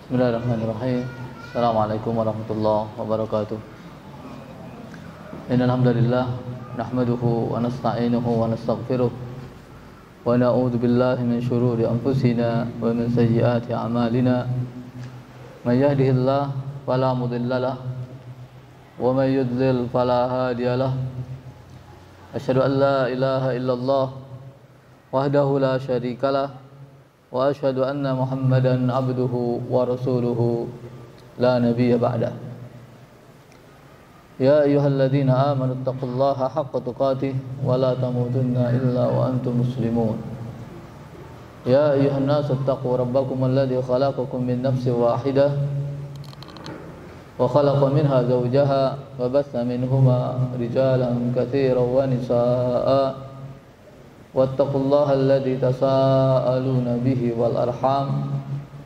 Bismillahirrahmanirrahim. Assalamualaikum warahmatullahi wabarakatuh. Innal hamdalillah nahmaduhu wa nasta'inuhu wa nastaghfiruh wa na'udzu billahi min shururi anfusina wa min sayyiati a'malina. May yahdihillahu fala mudhillalah wa may yudlil fala hadiyalah. Asyhadu an la ilaha illallah wahdahu la syarikalah wa asyhadu anna Muhammadan abduhu wa rasuluhu la nabiyya ba'dah. Ya ayyuhalladzina amanu taqullaha haqqa tuqatih wa la tamutunna illa wa antum muslimun. Ya ayyuhan nasu taqu rabbakum alladzi khalaqakum min nafsin wahidah wa khalaqa minha zawjaha wa batha minhuma rijalan katsiran wa nisaa'a wattaqullaha alladzi tasaaluna bihi wal arham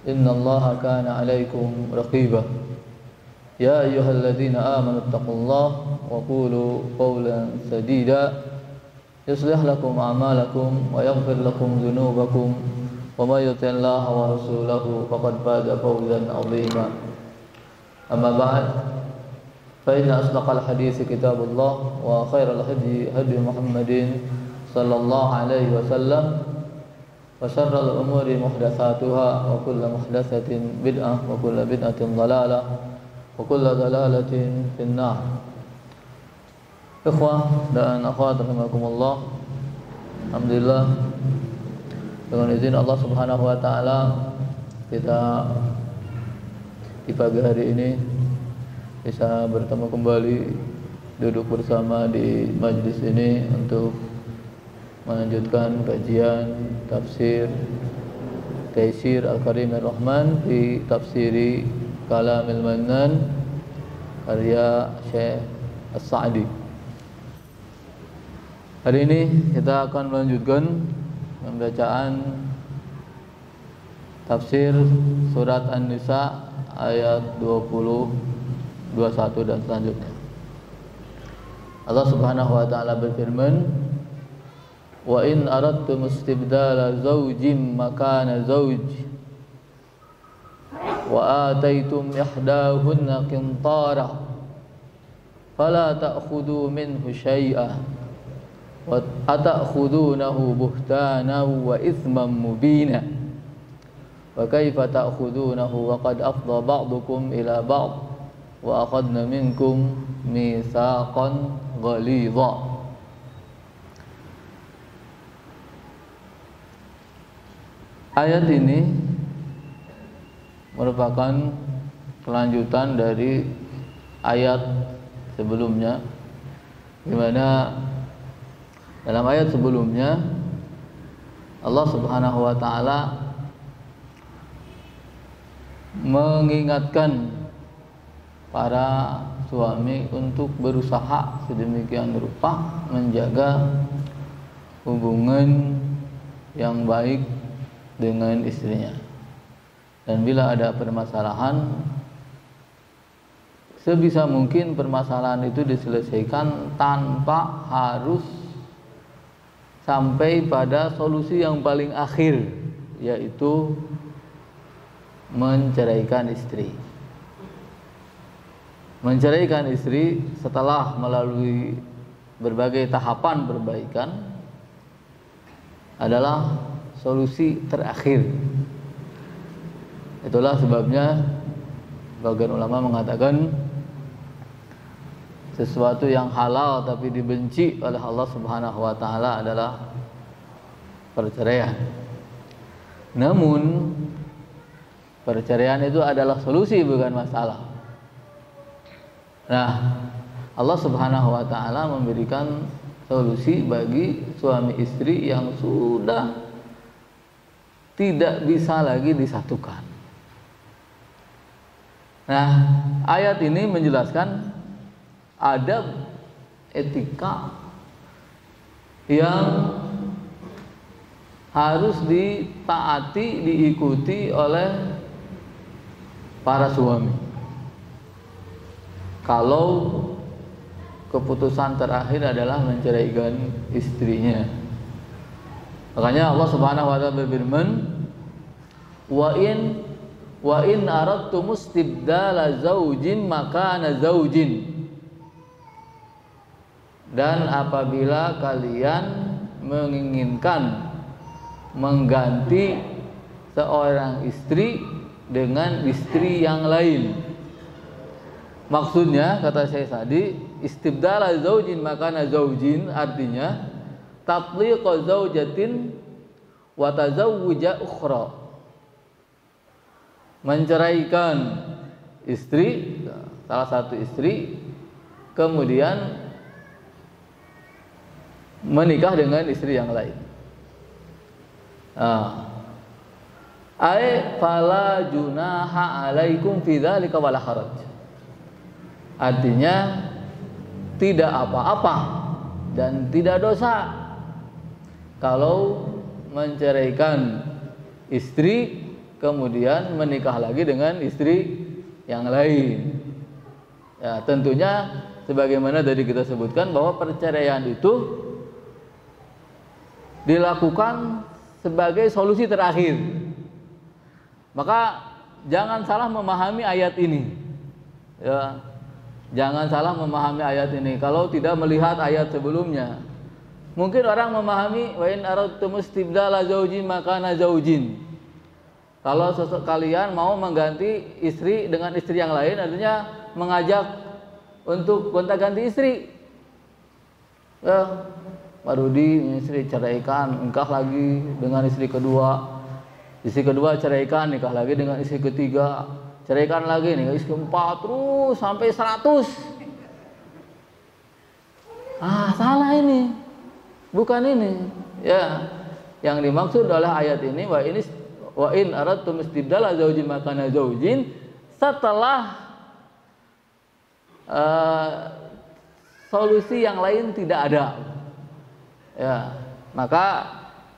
innallaha kana 'alaikum raqiba. Ya ayyuhalladzina amanu taqullaha wa qulu qawlan sadida yuslih lakum a'malakum wa yaghfir lakum dhunubakum wa may yuti'illaha wa rasulahu faqad faza fawzan 'azima. Amma ba'd, fa inna asdaqal hadits kitabullah wa khairal hadi hadi Muhammadin sallallahu alaihi wasallam wa syarrul umuri muhdatsatuha wa kullu muhdatsatin bid'ah wa kullu bid'atin dhalalah wa kullu dhalalatin finnar. Ikhwah dan akhwat rahimakumullah, alhamdulillah dengan izin Allah Subhanahu wa taala kita di pagi hari ini bisa bertemu kembali, duduk bersama di majlis ini untuk melanjutkan kajian tafsir Taisir Al-Karim Ar-Rahman fi Tafsiri Kalamil Mannan karya Syekh As-Sa'di. Hari ini kita akan melanjutkan pembacaan tafsir surat An-Nisa ayat 20, 21 dan selanjutnya. Allah Subhanahu wa taala berfirman, wa in aradtum istibdala zawjin makana zawj wa ataitum ihdahunna qintara fala ta'khudhu minhu syai'an wa ata'khudhunahu buhtanan wa ithman mubina wa kaifa ta'khudhunahu wa qad afdha ba'dukum ila ba'd wa akhadna minkum mitsaqan ghalidha. Ayat ini merupakan kelanjutan dari ayat sebelumnya, di mana dalam ayat sebelumnya Allah Subhanahu wa taala mengingatkan para suami untuk berusaha sedemikian rupa menjaga hubungan yang baik dengan istrinya, dan bila ada permasalahan sebisa mungkin permasalahan itu diselesaikan tanpa harus sampai pada solusi yang paling akhir, yaitu menceraikan istri. Menceraikan istri setelah melalui berbagai tahapan perbaikan adalah solusi terakhir. Itulah sebabnya bagian ulama mengatakan sesuatu yang halal tapi dibenci oleh Allah Subhanahu wa taala adalah perceraian. Namun perceraian itu adalah solusi, bukan masalah. Nah, Allah Subhanahu wa taala memberikan solusi bagi suami istri yang sudah tidak bisa lagi disatukan. Nah, ayat ini menjelaskan adab etika yang harus ditaati, diikuti oleh para suami. Kalau keputusan terakhir adalah menceraikan istrinya. Makanya Allah Subhanahu wa taala berfirman, wa in wa in aradtum istibdala zaujin makana zaujin. Dan apabila kalian menginginkan mengganti seorang istri dengan istri yang lain. Maksudnya kata saya tadi, istibdala zaujin makana zaujin artinya tatliqa zaujatin wa tazawwuja ukhra. Menceraikan istri, salah satu istri, kemudian menikah dengan istri yang lain. Ai fala junaha alaikum fi dzalika wala haraj. Artinya tidak apa-apa dan tidak dosa kalau menceraikan istri kemudian menikah lagi dengan istri yang lain. Ya, tentunya sebagaimana tadi kita sebutkan bahwa perceraian itu dilakukan sebagai solusi terakhir. Maka jangan salah memahami ayat ini. Ya, jangan salah memahami ayat ini kalau tidak melihat ayat sebelumnya. Mungkin orang memahami wa in aradtum istibdala zaujin makana zaujin. Kalau kalian mau mengganti istri dengan istri yang lain, artinya mengajak untuk gonta-ganti istri. Ya, Pak Rudi, istri ceraikan, nikah lagi dengan istri kedua. Istri kedua ceraikan, nikah lagi dengan istri ketiga. Ceraikan lagi, nikah istri keempat, terus sampai 100. Salah ini. Bukan ini. Ya, yang dimaksud oleh ayat ini wa in aradtum istibdala zaujin makana zaujin, setelah solusi yang lain tidak ada. Ya, maka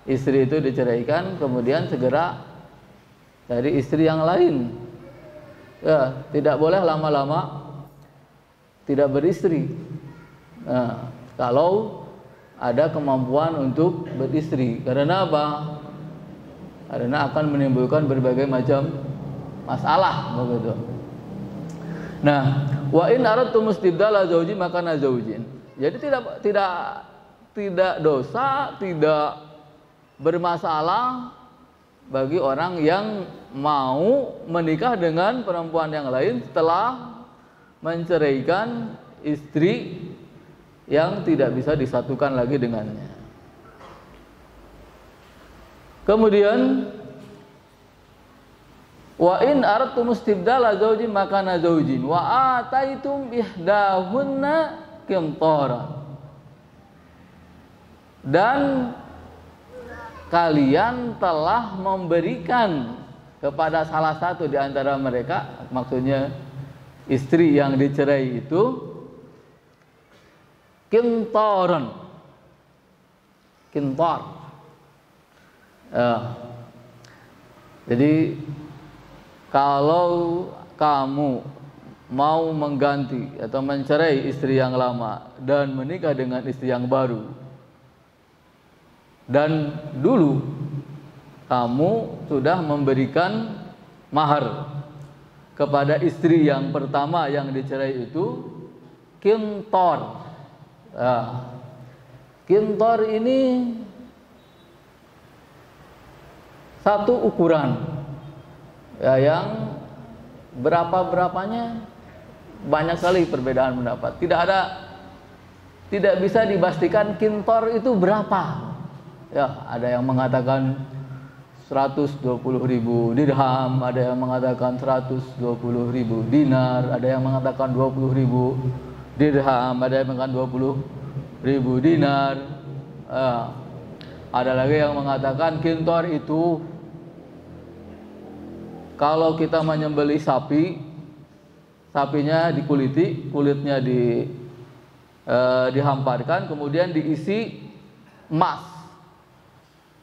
istri itu diceraikan, kemudian segera dari istri yang lain. Ya, tidak boleh lama-lama tidak beristri. Nah, kalau ada kemampuan untuk beristri, karena apa? Karena akan menimbulkan berbagai macam masalah, begitu. Nah, wa in aradtum istibdala zaujin makana zaujin. Jadi tidak dosa, tidak bermasalah bagi orang yang mau menikah dengan perempuan yang lain setelah menceraikan istri yang tidak bisa disatukan lagi dengannya. Kemudian wa in aradtum istibdala zaujin makana zaujin wa ataitum ihdahunna qintaran. Dan kalian telah memberikan kepada salah satu di antara mereka, maksudnya istri yang dicerai itu, qintaran. Qintar. Jadi kalau kamu mau mengganti atau mencerai istri yang lama dan menikah dengan istri yang baru, dan dulu kamu sudah memberikan mahar kepada istri yang pertama yang dicerai itu, qintar. Qintar ini satu ukuran, ya, yang berapanya banyak sekali perbedaan pendapat. Tidak bisa dipastikan qintar itu berapa. Ya, ada yang mengatakan 120.000 dirham, ada yang mengatakan 120.000 dinar, ada yang mengatakan 20.000 dirham, ada yang mengatakan 20.000 dinar. Ada lagi yang mengatakan qintar itu kalau kita menyembelih sapi, sapinya dikuliti, kulitnya dihamparkan, kemudian diisi emas.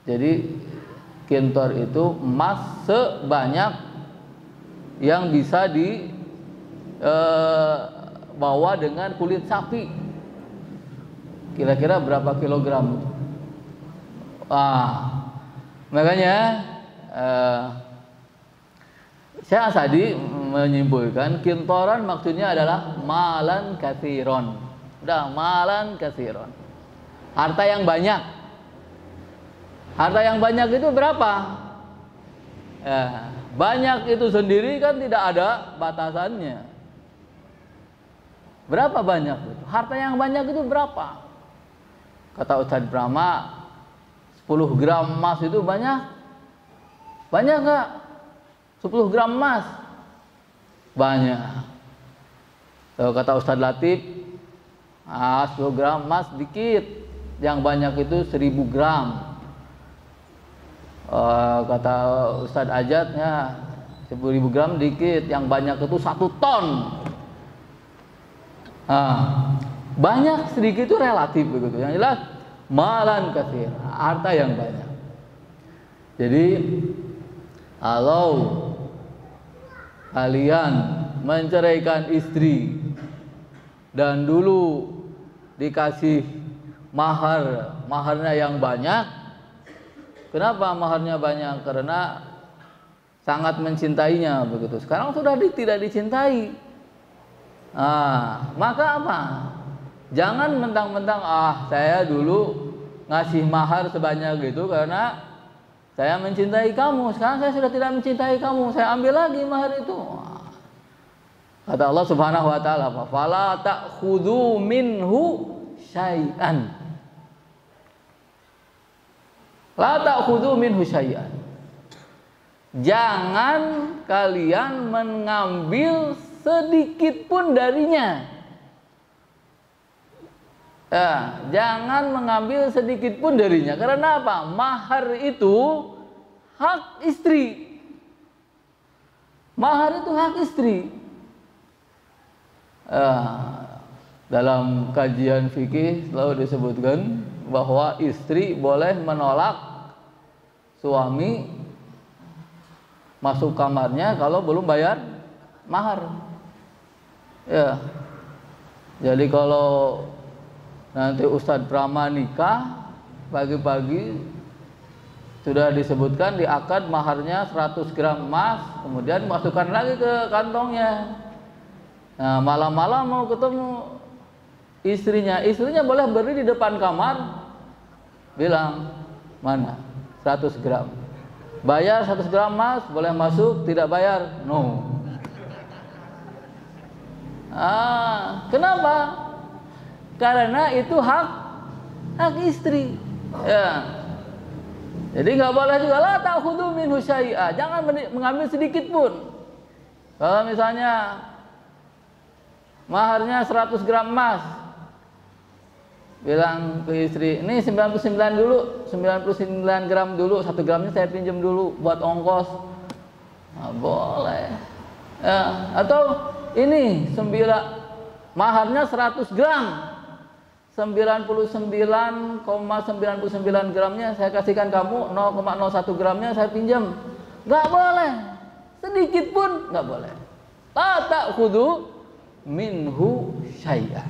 Jadi qintar itu emas sebanyak yang bisa dibawa dengan kulit sapi. Kira-kira berapa kilogram? Makanya Syekh Asadi menyimpulkan kintoran maksudnya adalah malan katsiron. Udah, malan katsiron. Harta yang banyak. Harta yang banyak itu berapa? Ya, banyak itu sendiri kan tidak ada batasannya. Berapa banyak itu? Harta yang banyak itu berapa? Kata Ustadz Brahma, 10 gram emas itu banyak? Banyak nggak? 10 gram emas? Banyak. Kata Ustadz Latif, 10 gram emas dikit. Yang banyak itu 1000 gram. Kata Ustadz Ajatnya, 10.000 gram dikit. Yang banyak itu 1 ton. Banyak sedikit itu relatif begitu. Yang jelas malan katsir, harta yang banyak. Jadi kalau kalian menceraikan istri dan dulu dikasih maharnya yang banyak. Kenapa maharnya banyak? Karena sangat mencintainya begitu. Sekarang sudah tidak dicintai. Maka apa? Jangan mentang-mentang saya dulu ngasih mahar sebanyak itu karena saya mencintai kamu. Sekarang saya sudah tidak mencintai kamu, saya ambil lagi mahar itu. Kata Allah Subhanahu wa taala, "Fala ta'khudhu minhu syai'an." La ta'khudhu minhu syai'an. Jangan kalian mengambil sedikit pun darinya. Jangan mengambil sedikit pun darinya. Karena apa? Mahar itu hak istri. Mahar itu hak istri. Dalam kajian fikih selalu disebutkan bahwa istri boleh menolak suami masuk kamarnya kalau belum bayar mahar. Jadi kalau nanti Ustadz Brahma nikah, pagi-pagi sudah disebutkan di akad maharnya 100 gram emas, kemudian masukkan lagi ke kantongnya. Malam-malam mau ketemu istrinya boleh berdiri di depan kamar, bilang, mana? 100 gram. Bayar 100 gram emas, boleh masuk, tidak bayar, no. Kenapa? Karena itu hak istri. Jadi nggak boleh juga la ta'khudhu minhu syai'a. Jangan mengambil sedikit pun. Kalau misalnya maharnya 100 gram emas, bilang ke istri, ini 99 dulu, 99 gram dulu, 1 gramnya saya pinjam dulu buat ongkos. Boleh. Atau ini maharnya 100 gram, 99,99 gramnya saya kasihkan kamu, 0,01 gramnya saya pinjam. Nggak boleh, sedikit pun nggak boleh. La ta'khudhu minhu syai'a.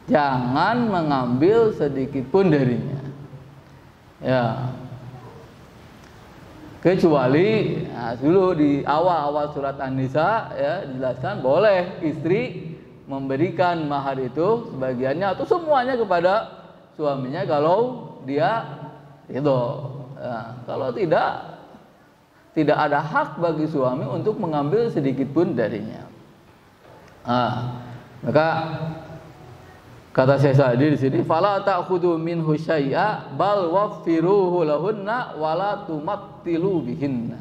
Jangan mengambil sedikit pun darinya. Kecuali dulu di awal surat An-Nisa dijelaskan boleh istri memberikan mahar itu sebagiannya atau semuanya kepada suaminya kalau dia itu. Kalau tidak ada hak bagi suami untuk mengambil sedikit pun darinya. Maka kata Syekh Sa'di di sini, fala ta'khudhu minhu syai'a bal waffiruhu lahunna wala tumattilu bihinna.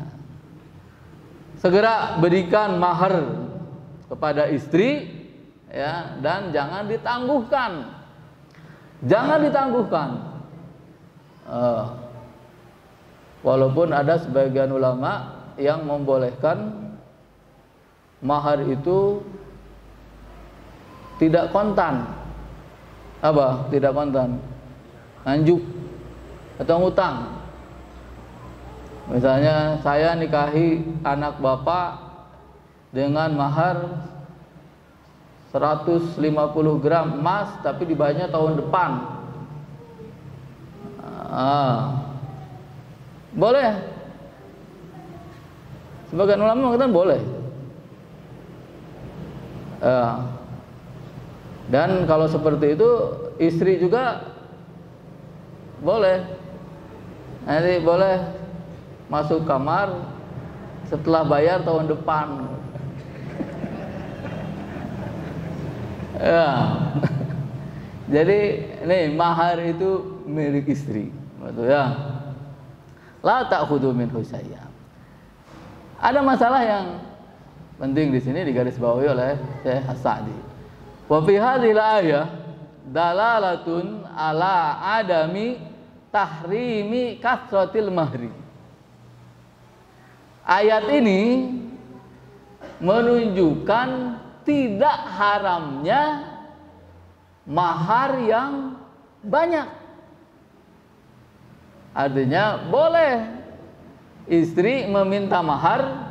Segera berikan mahar kepada istri dan jangan ditangguhkan. Jangan ditangguhkan. Walaupun ada sebagian ulama yang membolehkan mahar itu tidak kontan. Apa? Tidak kontan, nganjuk atau ngutang. Misalnya saya nikahi anak bapak dengan mahar 150 gram emas tapi dibayarnya tahun depan. Boleh. Sebagian ulama mengatakan boleh. Dan kalau seperti itu istri juga boleh. Nanti boleh masuk kamar setelah bayar tahun depan. Ya. Jadi nih mahar itu milik istri, betul ya. La ta'khudhu minhu syai'an. Ada masalah yang penting di sini digarisbawahi oleh Syekh As-Sa'di. Wa fi hadhil ayah dalalatun ala adami tahrimi kasratil mahri. Ayat ini menunjukkan tidak haramnya mahar yang banyak. Artinya boleh istri meminta mahar,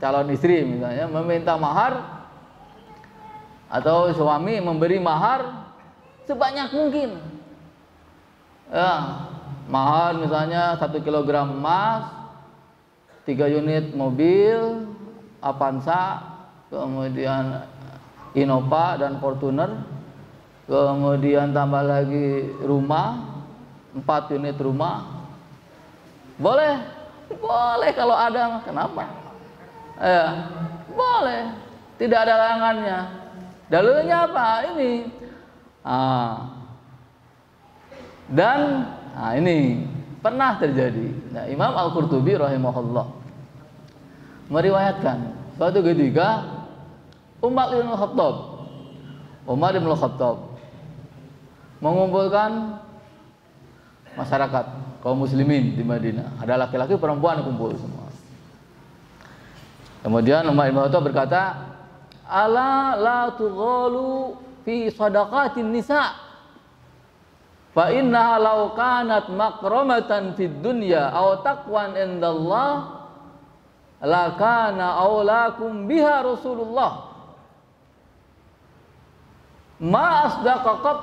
calon istri misalnya meminta mahar, atau suami memberi mahar sebanyak mungkin. Ya, mahar misalnya 1 kilogram emas, 3 unit mobil, Avanza, kemudian Innova dan Fortuner, kemudian tambah lagi rumah, 4 unit rumah. Boleh kalau ada, kenapa? Ya, boleh, tidak ada larangannya. Dalilnya apa? Ini. Ini pernah terjadi. Nah, Imam Al-Qurtubi rahimahullah meriwayatkan suatu ketika Umar bin Khattab mengumpulkan masyarakat kaum muslimin di Madinah. Ada laki-laki perempuan kumpul semua. Kemudian Umar bin Khattab berkata, "Ala la tughalu fi shadaqatin nisa. Fa innaha law kanat makramatan fid dunya aw taqwan indallah la kana aulakum biha Rasulullah. Ma asdaqaqat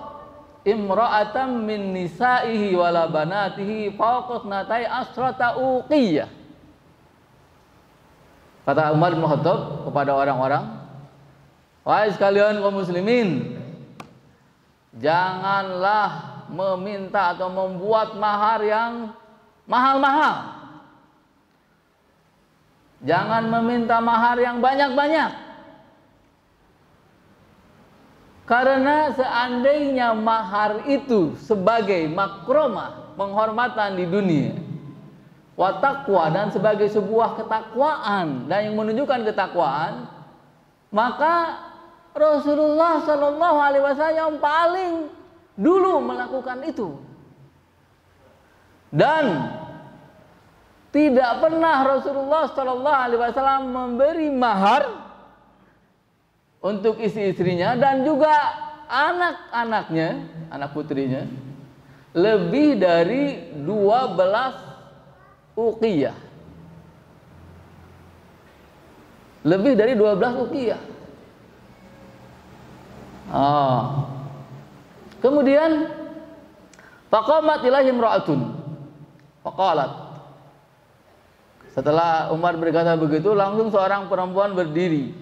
imra'atan min nisa'ihi wala banatihi fawqa natai asrata uqiyah." Kata Umar bin Khattab kepada orang-orang, "Wahai sekalian kaum muslimin, janganlah meminta atau membuat mahar yang mahal-mahal. Jangan meminta mahar yang banyak-banyak. Karena seandainya mahar itu sebagai makromah, penghormatan di dunia, wa taqwa, dan sebagai sebuah ketakwaan dan yang menunjukkan ketakwaan, maka Rasulullah Shallallahu Alaihi Wasallam paling dulu melakukan itu. Dan tidak pernah Rasulullah Shallallahu Alaihi Wasallam memberi mahar untuk istri-istrinya dan juga anak-anaknya, anak putrinya, lebih dari 12 uqiyah. Lebih dari 12 uqiyah. Kemudian faqamat ilaihim ra'atun faqalat. Setelah Umar berkata begitu, langsung seorang perempuan berdiri.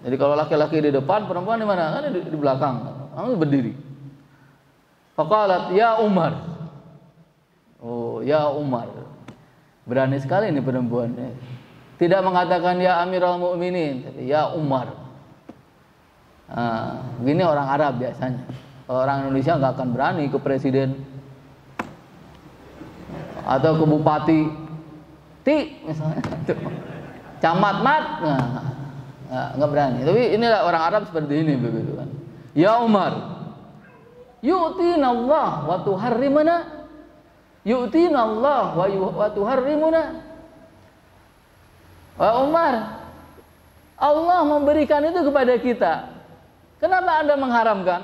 Jadi kalau laki-laki di depan, perempuan di mana? Kan di belakang. Langsung berdiri. Faqalat, "Ya Umar." Oh, ya Umar. Berani sekali ini perempuannya. Tidak mengatakan ya Amirul Mukminin, tapi ya Umar. Begini orang Arab biasanya. Orang Indonesia nggak akan berani ke presiden atau ke bupati, misalnya, camat mat, nggak berani. Tapi inilah orang Arab seperti ini begitu kan. Ya Umar, yu'tina Allah wa tuharrimuna, yu'tina Allah wa tuharrimuna. Wah Umar, Allah memberikan itu kepada kita. Kenapa Anda mengharamkan?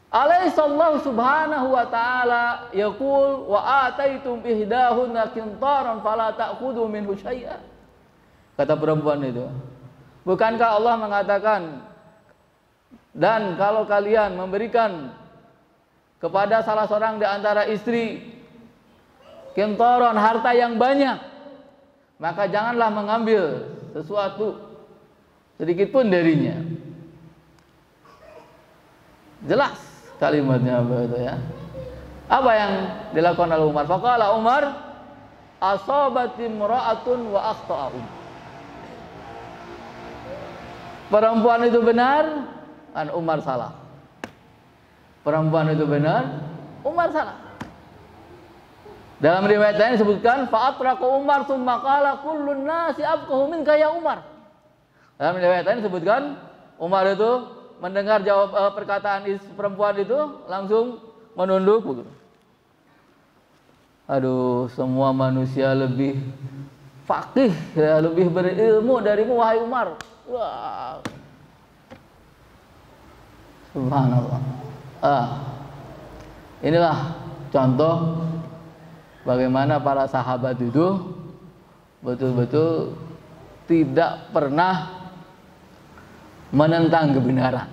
Alaihissallahu subhanahu wa ta'ala yaqul wa ataitum ihdahunna qintaran fala ta'khudhu minhu syai'a. Kata perempuan itu, bukankah Allah mengatakan, dan kalau kalian memberikan kepada salah seorang di antara istri kintaron, harta yang banyak, maka janganlah mengambil sesuatu sedikit pun darinya. Jelas kalimatnya apa itu ya? Apa yang dilakukan oleh Umar? Faqala Umar, asabati imra'atun wa akhta'a. Perempuan itu benar, kan Umar salah. Perempuan itu benar, Umar salah. Dalam riwayat lain disebutkan fa'atraqa Umar tsumma qala kullun nasi afqahu minka ya Umar. Dalam riwayat lain disebutkan Umar itu mendengar jawab perkataan perempuan itu langsung menunduk begitu. Aduh, semua manusia lebih faqih ya, lebih berilmu darimu wahai Umar. Wah. Subhanallah. Inilah contoh bagaimana para sahabat itu betul-betul tidak pernah menentang kebenaran.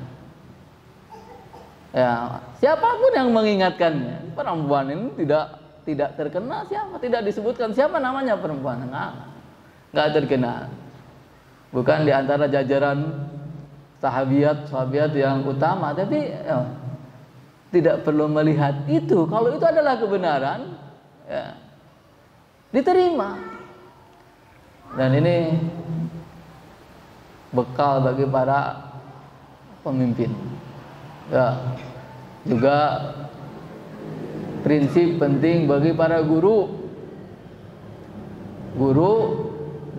Ya, siapapun yang mengingatkannya, perempuan ini tidak terkena siapa, tidak disebutkan siapa namanya perempuan, nggak terkena. Bukan di antara jajaran sahabiat yang utama, tapi ya, tidak perlu melihat itu. Kalau itu adalah kebenaran, ya, diterima. Dan ini bekal bagi para pemimpin. Ya, juga prinsip penting bagi para guru. Guru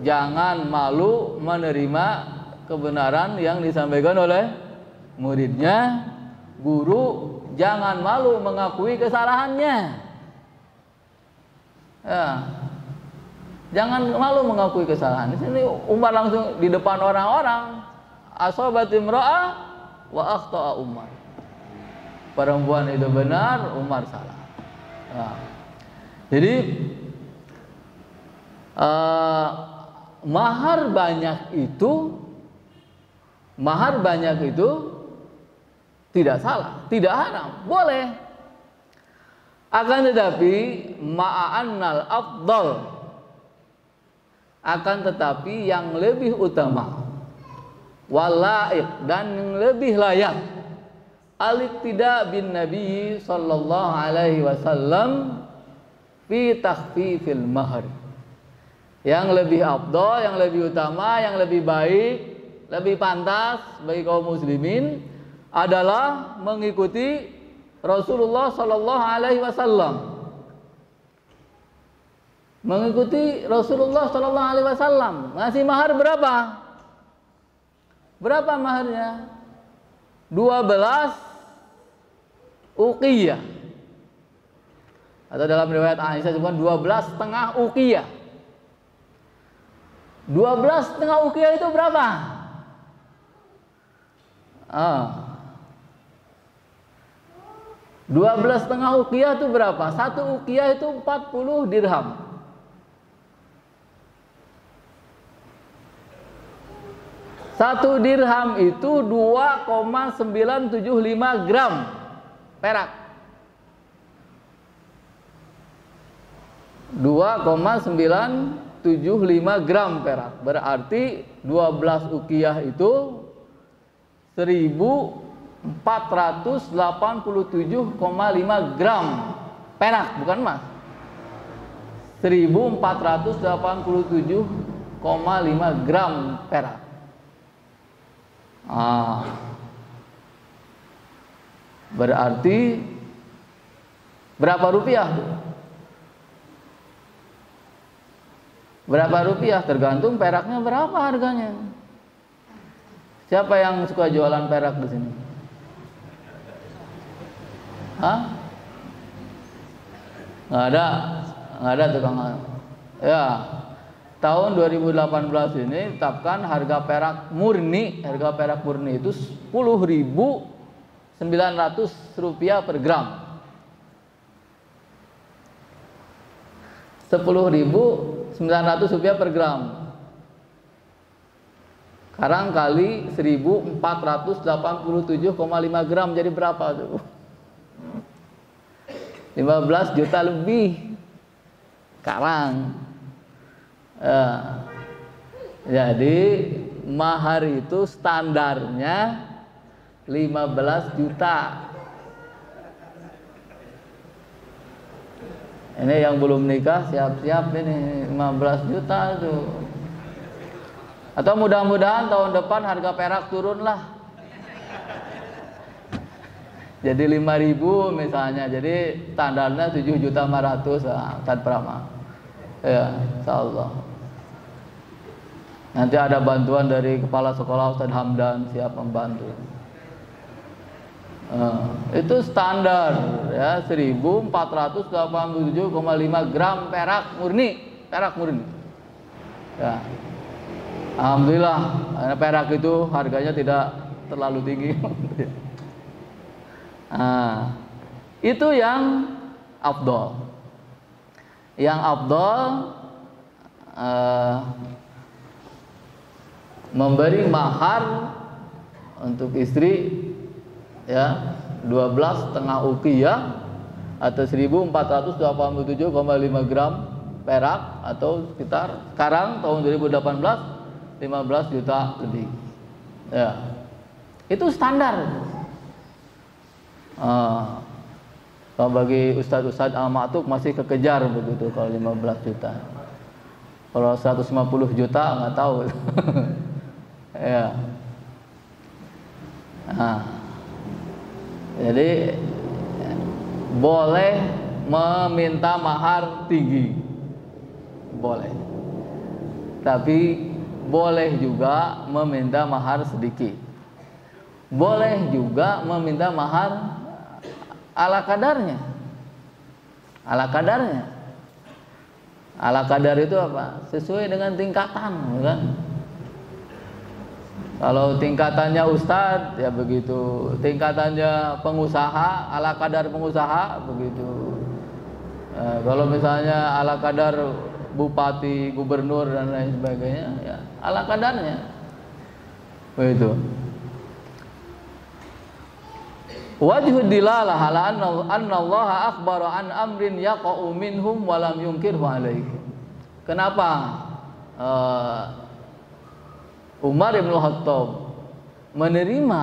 jangan malu menerima kebenaran yang disampaikan oleh muridnya. Guru jangan malu mengakui kesalahannya. Ya. Jangan malu mengakui kesalahan. Di sini Umar langsung di depan orang-orang, asabat imra'ah wa akhta'a Umar. Perempuan itu benar, Umar salah. Nah, jadi mahar banyak itu tidak salah, tidak haram, boleh. Akan tetapi ma'annal afdal, akan tetapi yang lebih utama, walaik, dan yang lebih layak, al-iqtida bin Nabi sallallahu alaihi wasallam fi takhfifil mahar. Yang lebih afdal, yang lebih utama, yang lebih baik, lebih pantas bagi kaum muslimin adalah mengikuti Rasulullah sallallahu alaihi wasallam. Mengikuti Rasulullah sallallahu alaihi wasallam. Ngasih mahar berapa? Berapa maharnya? 12 uqiyah. Atau dalam riwayat Aisyah disebutkan 12,5 uqiyah. 12,5 uqiyah itu berapa? 12,5 uqiyah itu berapa? 1 uqiyah itu 40 dirham. Satu dirham itu 2,975 gram perak. 2,975 gram perak. Berarti 12 uqiyah itu 1487,5 gram perak, bukan emas. 1487,5 gram perak. Berarti berapa rupiah? Berapa rupiah? Tergantung peraknya berapa harganya. Siapa yang suka jualan perak di sini? Nggak ada tukang. Ya. Tahun 2018 ini tetapkan harga perak murni itu 10.900 rupiah per gram. 10.900 rupiah per gram. Sekarang kali 1487,5 gram jadi berapa tuh? 15 juta lebih. sekarang. Jadi mahar itu standarnya 15 juta. Ini yang belum nikah siap-siap ini 15 juta tuh. Atau mudah-mudahan tahun depan harga perak turun lah. Jadi 5.000 misalnya, jadi standarnya 7.500.000 Ustaz Prama. Ya, insyaallah. Nanti ada bantuan dari kepala sekolah Ustaz Hamdan siap membantu. Itu standar ya 1.487,5 gram perak murni, Ya. Alhamdulillah, karena perak itu harganya tidak terlalu tinggi. Itu yang afdol. Yang afdol memberi mahar untuk istri ya 12,5 uqiyah atau 1.487,5 gram perak atau sekitar sekarang tahun 2018 15 juta lebih. Ya. Itu standar. Kalau bagi ustadz-ustadz al-ma'tuk masih kekejar begitu kalau 15 juta. Kalau 150 juta nggak tahu. Ya. Jadi boleh meminta mahar tinggi, boleh. Tapi boleh juga meminta mahar sedikit. Boleh juga meminta mahar ala kadarnya. Ala kadar itu apa? Sesuai dengan tingkatan, kan? Kalau tingkatannya ustadz ya begitu, tingkatannya pengusaha ala kadar pengusaha begitu. Kalau misalnya ala kadar bupati, gubernur dan lain sebagainya, ya ala kadarnya. Begitu. Wajhud dilalah ala anna Allah akhbara an amrin yaqa'u minhum wa lam yunkirhu alaihi. Kenapa Umar bin Khattab menerima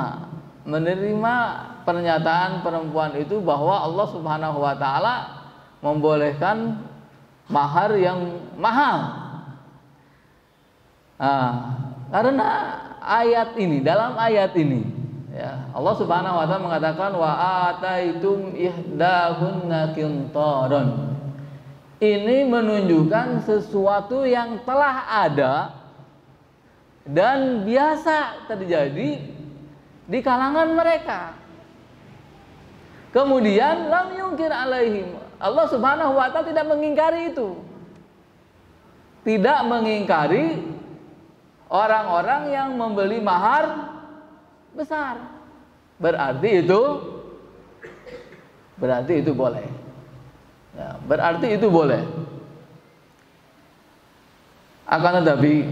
pernyataan perempuan itu bahwa Allah Subhanahu wa taala membolehkan mahar yang mahal. Karena dalam ayat ini ya, Allah Subhanahu wa taala mengatakan wa ataitum ihdahunna qintaran. Ini menunjukkan sesuatu yang telah ada dan biasa terjadi di kalangan mereka. Kemudian lam yungkir alaihim. Allah Subhanahu wa taala tidak mengingkari itu. Tidak mengingkari orang-orang yang membeli mahar besar. Berarti itu boleh. Ya, berarti itu boleh. Akan tetapi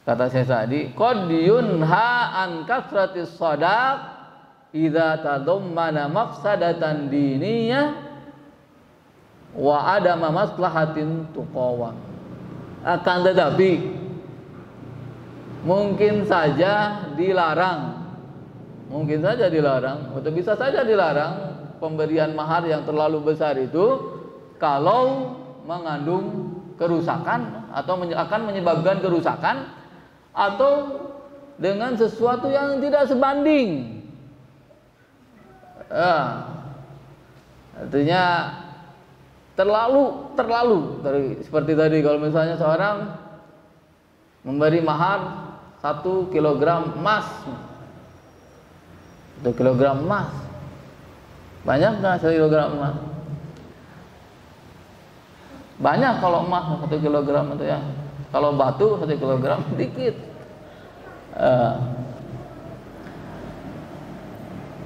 kata saya tadi, qad yunha an kasratis shadaq idza tadammana mafsadatan diniyah wa adama maslahatin tuqawam. Akan tetapi mungkin saja dilarang atau bisa saja dilarang pemberian mahar yang terlalu besar itu kalau mengandung kerusakan atau akan menyebabkan kerusakan atau dengan sesuatu yang tidak sebanding. Artinya terlalu seperti tadi kalau misalnya seorang memberi mahar 1 kilogram emas. 1 kilogram emas. Banyak nggak 1 kilogram emas? Banyak kalau emas 1 kilogram itu ya. Kalau batu 1 kilogram dikit.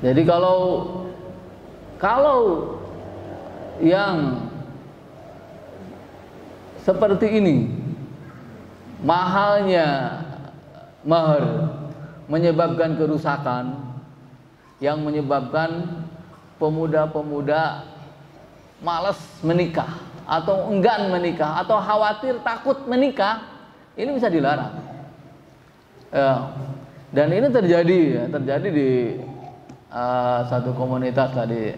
Jadi kalau yang seperti ini mahalnya mahar menyebabkan kerusakan yang menyebabkan pemuda-pemuda malas menikah atau enggan menikah atau khawatir takut menikah, ini bisa dilarang. Ya. Dan ini terjadi di satu komunitas tadi.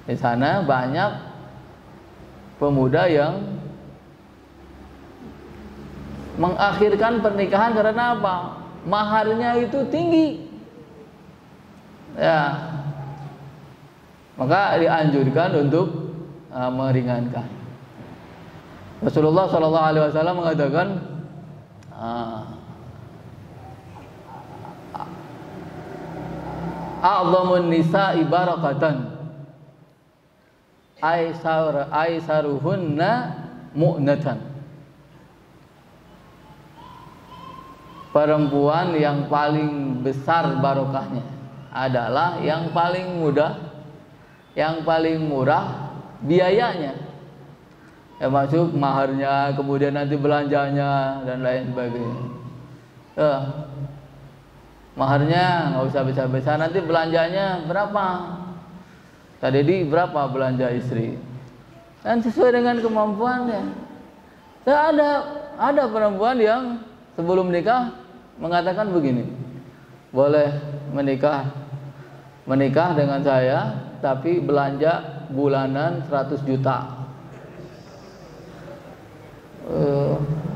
Di sana banyak pemuda yang mengakhirkan pernikahan karena apa? Maharnya itu tinggi. Ya. Maka dianjurkan untuk meringankan. Rasulullah SAW mengatakan, a'dhamun nisa'i barakatan aisaruhunna mu'natan. Perempuan yang paling besar barokahnya adalah yang paling mudah, yang paling murah biayanya. Ya, masuk maharnya, kemudian nanti belanjanya dan lain sebagainya. Maharnya nggak usah besar-besar, nanti belanjanya berapa? Tadi berapa belanja istri? Dan sesuai dengan kemampuannya. Dan ada perempuan yang sebelum nikah mengatakan begini, boleh menikah dengan saya, tapi belanja bulanan 100 juta.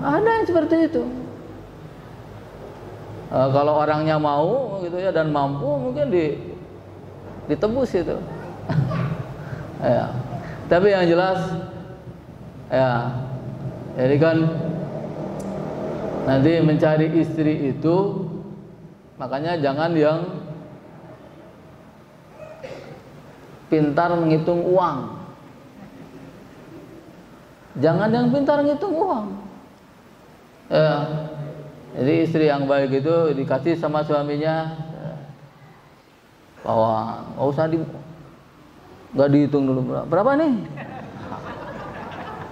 Ada yang seperti itu. Kalau orangnya mau gitu ya dan mampu, mungkin ditebus itu. Ya. Tapi yang jelas ya, jadi kan nanti mencari istri itu, makanya jangan yang pintar menghitung uang. Jangan yang pintar menghitung uang. Ya. Jadi istri yang baik itu dikasih sama suaminya, bahwa nggak usah nggak dihitung dulu berapa nih,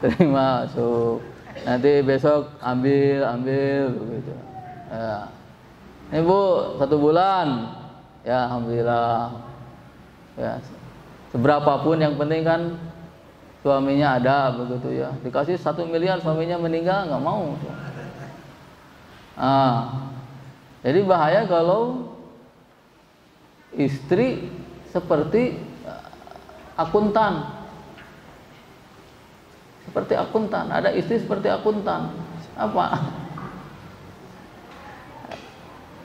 terima masuk, nanti besok ambil begitu. Ya. Ini Bu 1 bulan, ya alhamdulillah. Ya, seberapapun yang penting kan suaminya ada begitu ya. Dikasih 1 miliar suaminya meninggal, nggak mau. Jadi bahaya kalau istri seperti akuntan. Seperti akuntan, ada istri seperti akuntan. Apa?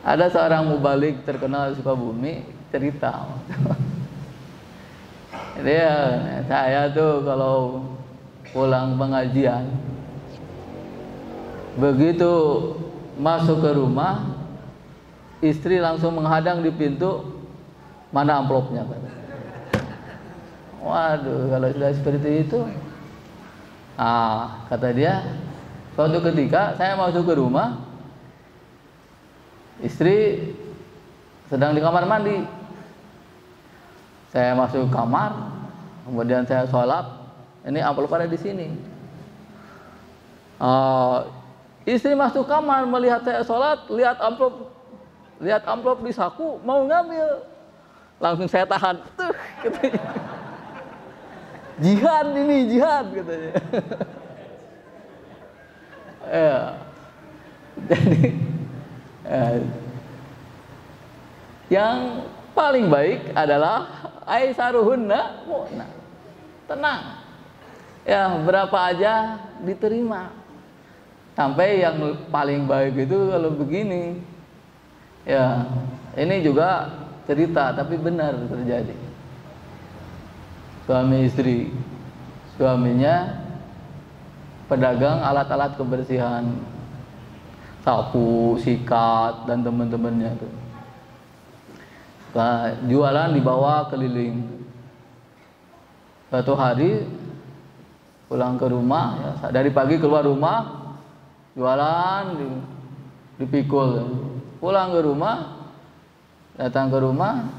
Ada seorang mubalik terkenal di Sukabumi cerita. Dia, saya tuh kalau pulang pengajian, begitu masuk ke rumah, istri langsung menghadang di pintu, mana amplopnya? Waduh, kalau sudah seperti itu, kata dia, suatu ketika saya masuk ke rumah, istri sedang di kamar mandi. Saya masuk kamar, kemudian saya sholat, ini amplop ada di sini. Istri masuk kamar melihat saya sholat, lihat amplop di saku, mau ngambil, langsung saya tahan. Tuh, katanya. Jihad katanya. Ya. Jadi yang paling baik adalah aisaruhunna mu'na. Tenang. Ya, berapa aja diterima. Sampai yang paling baik itu kalau begini. Ya, ini juga cerita tapi benar terjadi. Suami istri, suaminya pedagang alat-alat kebersihan, sapu, sikat dan teman-temannya tuh. Jualan dibawa keliling. Suatu hari pulang ke rumah, ya, dari pagi keluar rumah, jualan dipikul. Pulang ke rumah, datang ke rumah,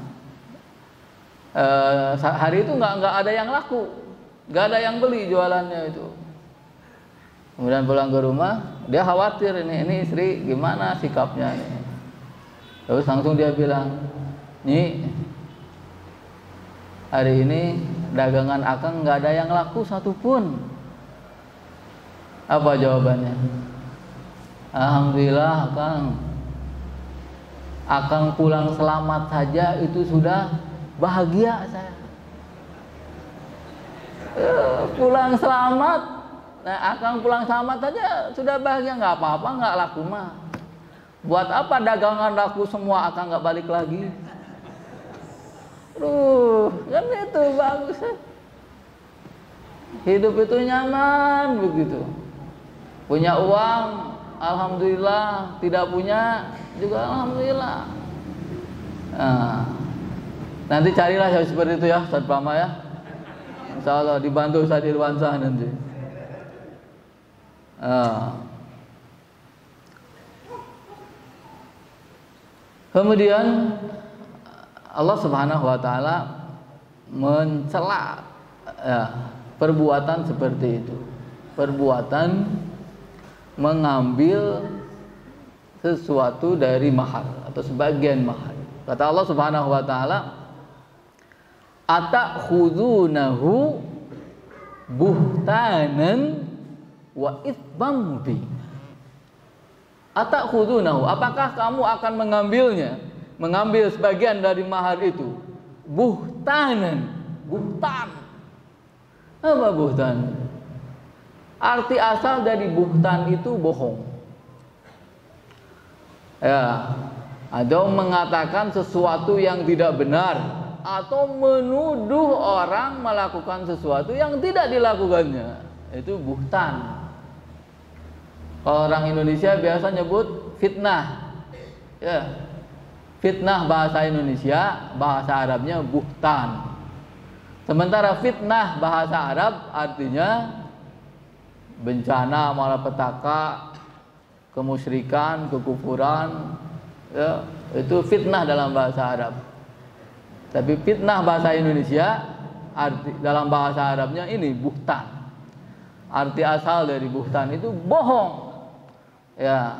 hari itu nggak ada yang laku, nggak ada yang beli jualannya itu. Kemudian pulang ke rumah, dia khawatir ini istri gimana sikapnya nih. Terus langsung dia bilang, "Nyi, hari ini dagangan akang nggak ada yang laku satupun. Apa jawabannya? Alhamdulillah akang pulang selamat saja itu sudah bahagia saya. Pulang selamat, nah akang pulang selamat saja sudah bahagia, nggak apa-apa, nggak laku mah. Buat apa dagangan laku semua akang nggak balik lagi? Kan itu bagus. Hidup itu nyaman begitu. Punya uang, alhamdulillah. Tidak punya juga alhamdulillah. Nah, nanti carilah yang seperti itu ya, Ustaz Prama ya. Insya Allah dibantu Ustaz Irwansyah nanti. Kemudian Allah Subhanahu wa taala mencela perbuatan seperti itu. Perbuatan mengambil sesuatu dari mahar atau sebagian mahar. Kata Allah Subhanahu wa taala, "Atakhudunahu buhtanan wa itsman mubin." Atakhudunahu, apakah kamu akan mengambil sebagian dari mahar itu? Buhtanan, buhtan. Apa buhtan? Arti asal dari buhtan itu bohong. Ya, atau mengatakan sesuatu yang tidak benar, atau menuduh orang melakukan sesuatu yang tidak dilakukannya. Itu buhtan. Kalau orang Indonesia biasa nyebut fitnah. Ya. Fitnah bahasa Indonesia, bahasa Arabnya buhtan. Sementara fitnah bahasa Arab artinya bencana, malapetaka, kemusyrikan, kekufuran, ya, itu fitnah dalam bahasa Arab. Tapi fitnah bahasa Indonesia dalam bahasa Arabnya ini buhtan. Arti asal dari buhtan itu bohong. Ya.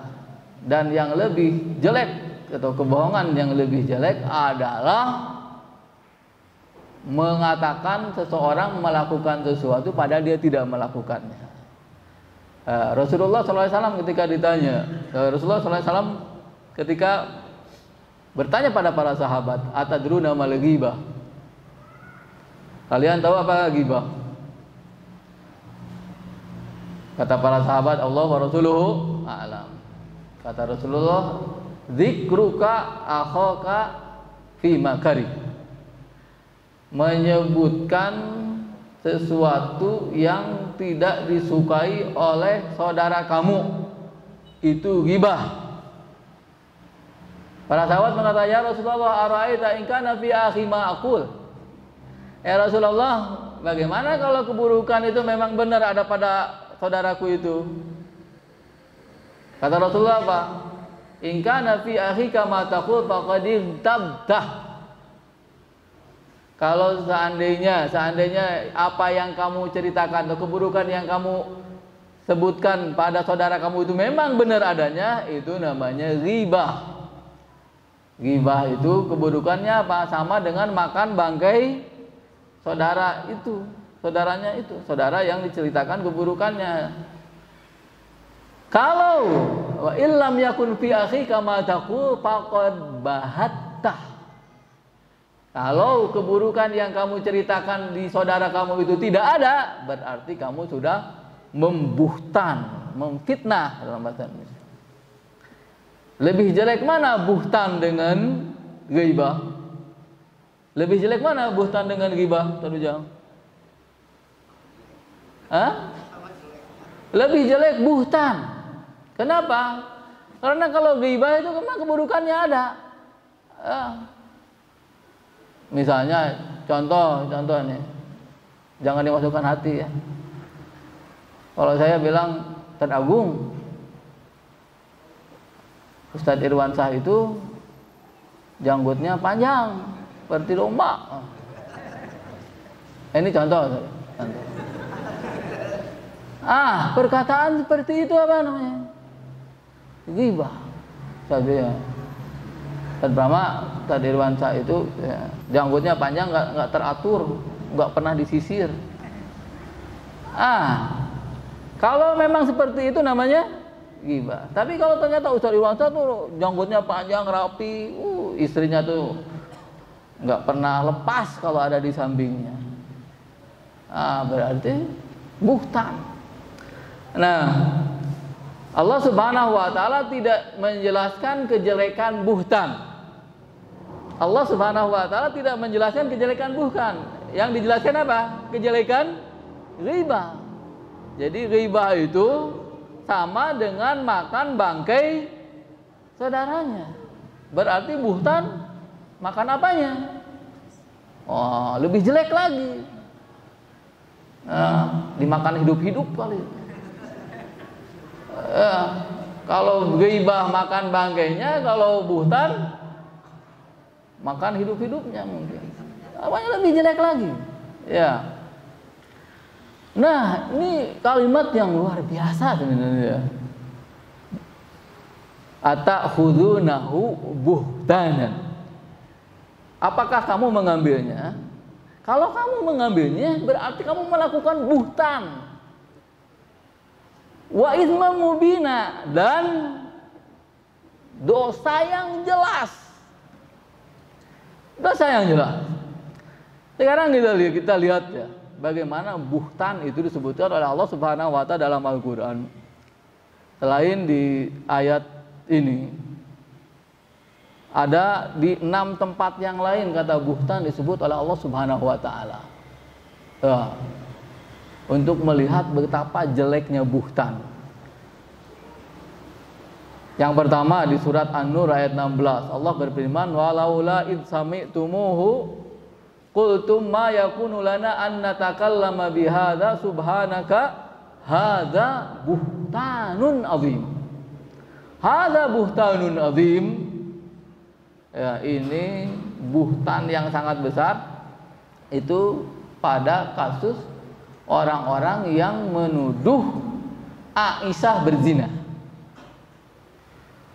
Dan yang lebih jelek atau kebohongan yang lebih jelek adalah mengatakan seseorang melakukan sesuatu padahal dia tidak melakukannya. Rasulullah SAW ketika ditanya, Rasulullah SAW ketika bertanya pada para sahabat, atadruna mal ghibah? Kalian tahu apa ghibah? Kata para sahabat, Allah wa rasuluhu a'lam. Kata Rasulullah, dzikruka akhaka fi makari. Menyebutkan sesuatu yang tidak disukai oleh saudara kamu, itu ghibah. Para sahabat mengatakan, ya Rasulullah, ara'aita in kana fi akhi ma aqul. Ya Rasulullah, bagaimana kalau keburukan itu memang benar ada pada saudaraku itu? Kata Rasulullah apa? In kana fi akhika ma taqul faqad tabtah. Kalau seandainya apa yang kamu ceritakan atau keburukan yang kamu sebutkan pada saudara kamu itu memang benar adanya, itu namanya ghibah. Ghibah itu keburukannya apa? Sama dengan makan bangkai saudara itu, saudaranya itu, saudara yang diceritakan keburukannya. Kalau wa illam yakun fi akhika ma taqul faqad bahattah. Kalau keburukan yang kamu ceritakan di saudara kamu itu tidak ada, berarti kamu sudah membuhtan, memfitnah dalam bahasa Indonesia. Lebih jelek mana buhtan dengan ghibah? Lebih jelek mana buhtan dengan ghibah? Terujang. Lebih jelek buhtan. Kenapa? Karena kalau ghibah itu memang keburukannya ada. Misalnya contoh nih, jangan dimasukkan hati ya. Kalau saya bilang Ustaz Agung, Ustaz Irwansyah itu janggutnya panjang seperti domba. Ini contoh. Perkataan seperti itu apa namanya? Ghibah. Saja. Ustaz Brahma, Ustaz Irwansyah itu ya, janggutnya panjang, nggak teratur, nggak pernah disisir. Kalau memang seperti itu namanya ghibah. Tapi kalau ternyata Ustaz Irwansyah tuh janggutnya panjang, rapi, istrinya tuh nggak pernah lepas kalau ada di sampingnya, berarti buhtan. Nah, Allah Subhanahu wa Ta'ala tidak menjelaskan kejelekan buhtan. Allah Subhanahu wa Ta'ala tidak menjelaskan kejelekan buhtan. Yang dijelaskan apa? Kejelekan ghibah. Jadi ghibah itu sama dengan makan bangkai saudaranya. Berarti buhtan makan apanya? Lebih jelek lagi. Dimakan hidup-hidup kali. Kalau ghibah makan bangkainya, kalau buhtan makan hidup-hidupnya mungkin. Apanya lebih jelek lagi. Ya. Nah, ini kalimat yang luar biasa sebenarnya. Atakhudunahu buhtanan. Apakah kamu mengambilnya? Kalau kamu mengambilnya, berarti kamu melakukan buhtan. Wa itsman mubina, dan dosa yang jelas. Dosa yang jelas. Sekarang kita lihat ya, bagaimana buhtan itu disebutkan oleh Allah Subhanahu wa Ta'ala dalam Al-Qur'an. Selain di ayat ini, ada di 6 tempat yang lain kata buhtan disebut oleh Allah Subhanahu wa Ta'ala. Untuk melihat betapa jeleknya buhtan. Yang pertama di surat An-Nur ayat 16, Allah berfirman, walaula id sami'tumuhu qultum ma yakunu lana an natakallama bihadza subhanaka hadza buhtanun azim. Hadza buhtanun azim. Ya, ini buhtan yang sangat besar itu pada kasus orang-orang yang menuduh Aisyah berzina,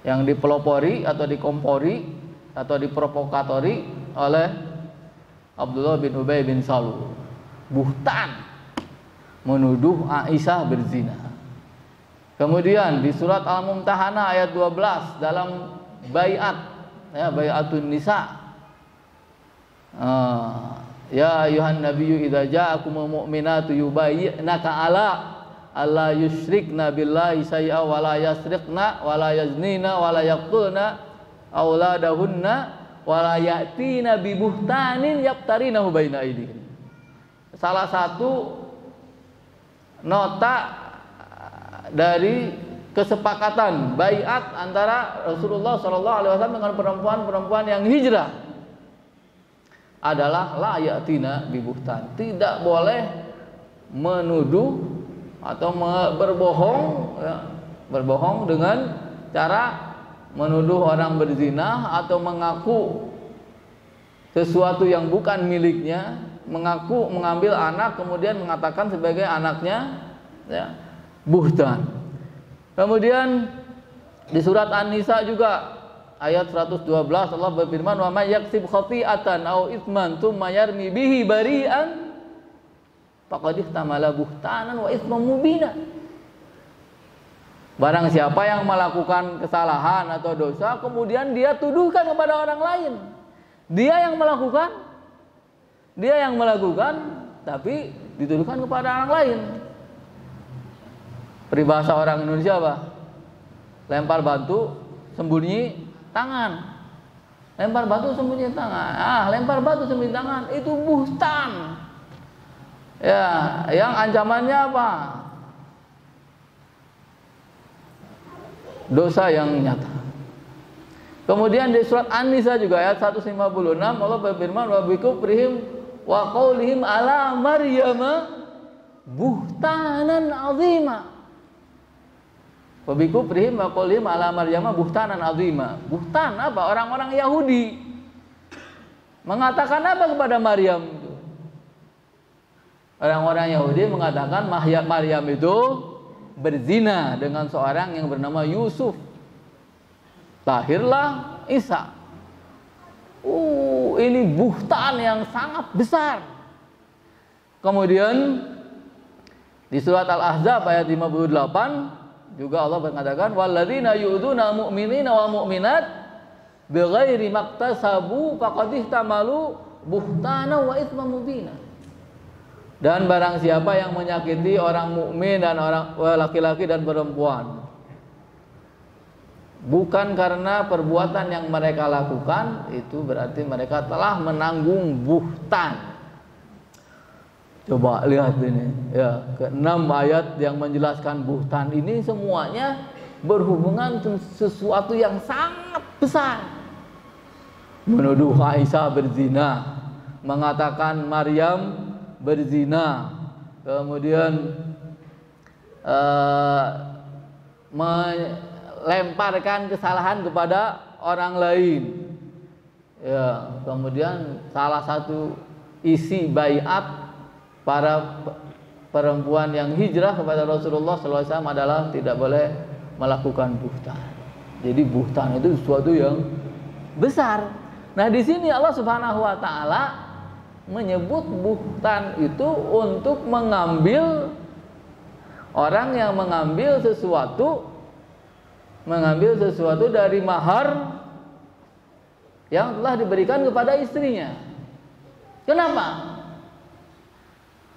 yang dipelopori atau dikompori atau diprovokatori oleh Abdullah bin Ubay bin Salul. Buhtan menuduh Aisyah berzina. Kemudian di surat Al-Mumtahanah ayat 12 dalam baiat, ya, bai'atun nisa, ya ayuhan nabiyyu idza ja'akumul mu'minatu yubayyi'naka ala alla yusyrikna billahi syai'a wa la yasriqna wa la yaznina wa la yaqtulna auladahunna wa la ya'tina bi buhtanin yaftarinahu baina aydihim. Salah satu nota dari kesepakatan baiat antara Rasulullah SAW dengan perempuan-perempuan yang hijrah adalah la ya'tina bi buhtan. Tidak boleh menuduh atau berbohong, ya, berbohong dengan cara menuduh orang berzina atau mengaku sesuatu yang bukan miliknya, mengaku mengambil anak kemudian mengatakan sebagai anaknya, ya, buhtan. Kemudian di surat An-Nisa juga ayat 112 Allah berfirman, wa may yaksib khati'atan aw itsman tsumma yarmi bihi bari'an faqad ihtamala buhtanan wa itsman mubina. Barang siapa yang melakukan kesalahan atau dosa kemudian dia tuduhkan kepada orang lain, dia yang melakukan tapi dituduhkan kepada orang lain. Peribahasa orang Indonesia apa? Lempar batu sembunyi tangan. Lempar batu sembunyi tangan. Lempar batu sembunyi tangan itu buhtan. Ya, yang ancamannya apa? Dosa yang nyata. Kemudian di surat An-Nisa juga ayat 156 Allah berfirman, wa bikufrihim wa qaulihim ala maryama buhtanan azima. Wa bikufrihim wa qaulihim ala maryama buhtanan azima. Buhtan apa? Orang-orang Yahudi mengatakan apa kepada Maryam itu? Orang-orang Yahudi mengatakan Maryam itu berzina dengan seorang yang bernama Yusuf. Lahirlah Isa. Ini buhtan yang sangat besar. Kemudian di surat Al-Ahzab ayat 58 juga Allah mengatakan walladzina yu'dzuna mu'minina wal mu'minat bighairi maktasabu faqad ihtamalu buhtana wa itsman mubina. Dan barang siapa yang menyakiti orang mukmin dan orang laki-laki dan perempuan bukan karena perbuatan yang mereka lakukan, itu berarti mereka telah menanggung buhtan. Coba lihat ini ya, ke-6 ayat yang menjelaskan buhtan ini semuanya berhubungan dengan sesuatu yang sangat besar. Menuduh Aisyah berzina, mengatakan Maryam berzina, kemudian melemparkan kesalahan kepada orang lain. Ya, kemudian salah satu isi baiat para perempuan yang hijrah kepada Rasulullah SAW adalah tidak boleh melakukan buhtan. Jadi buhtan itu sesuatu yang besar. Nah, di sini Allah Subhanahu wa taala menyebut buhtan itu untuk mengambil orang yang mengambil sesuatu dari mahar yang telah diberikan kepada istrinya. Kenapa?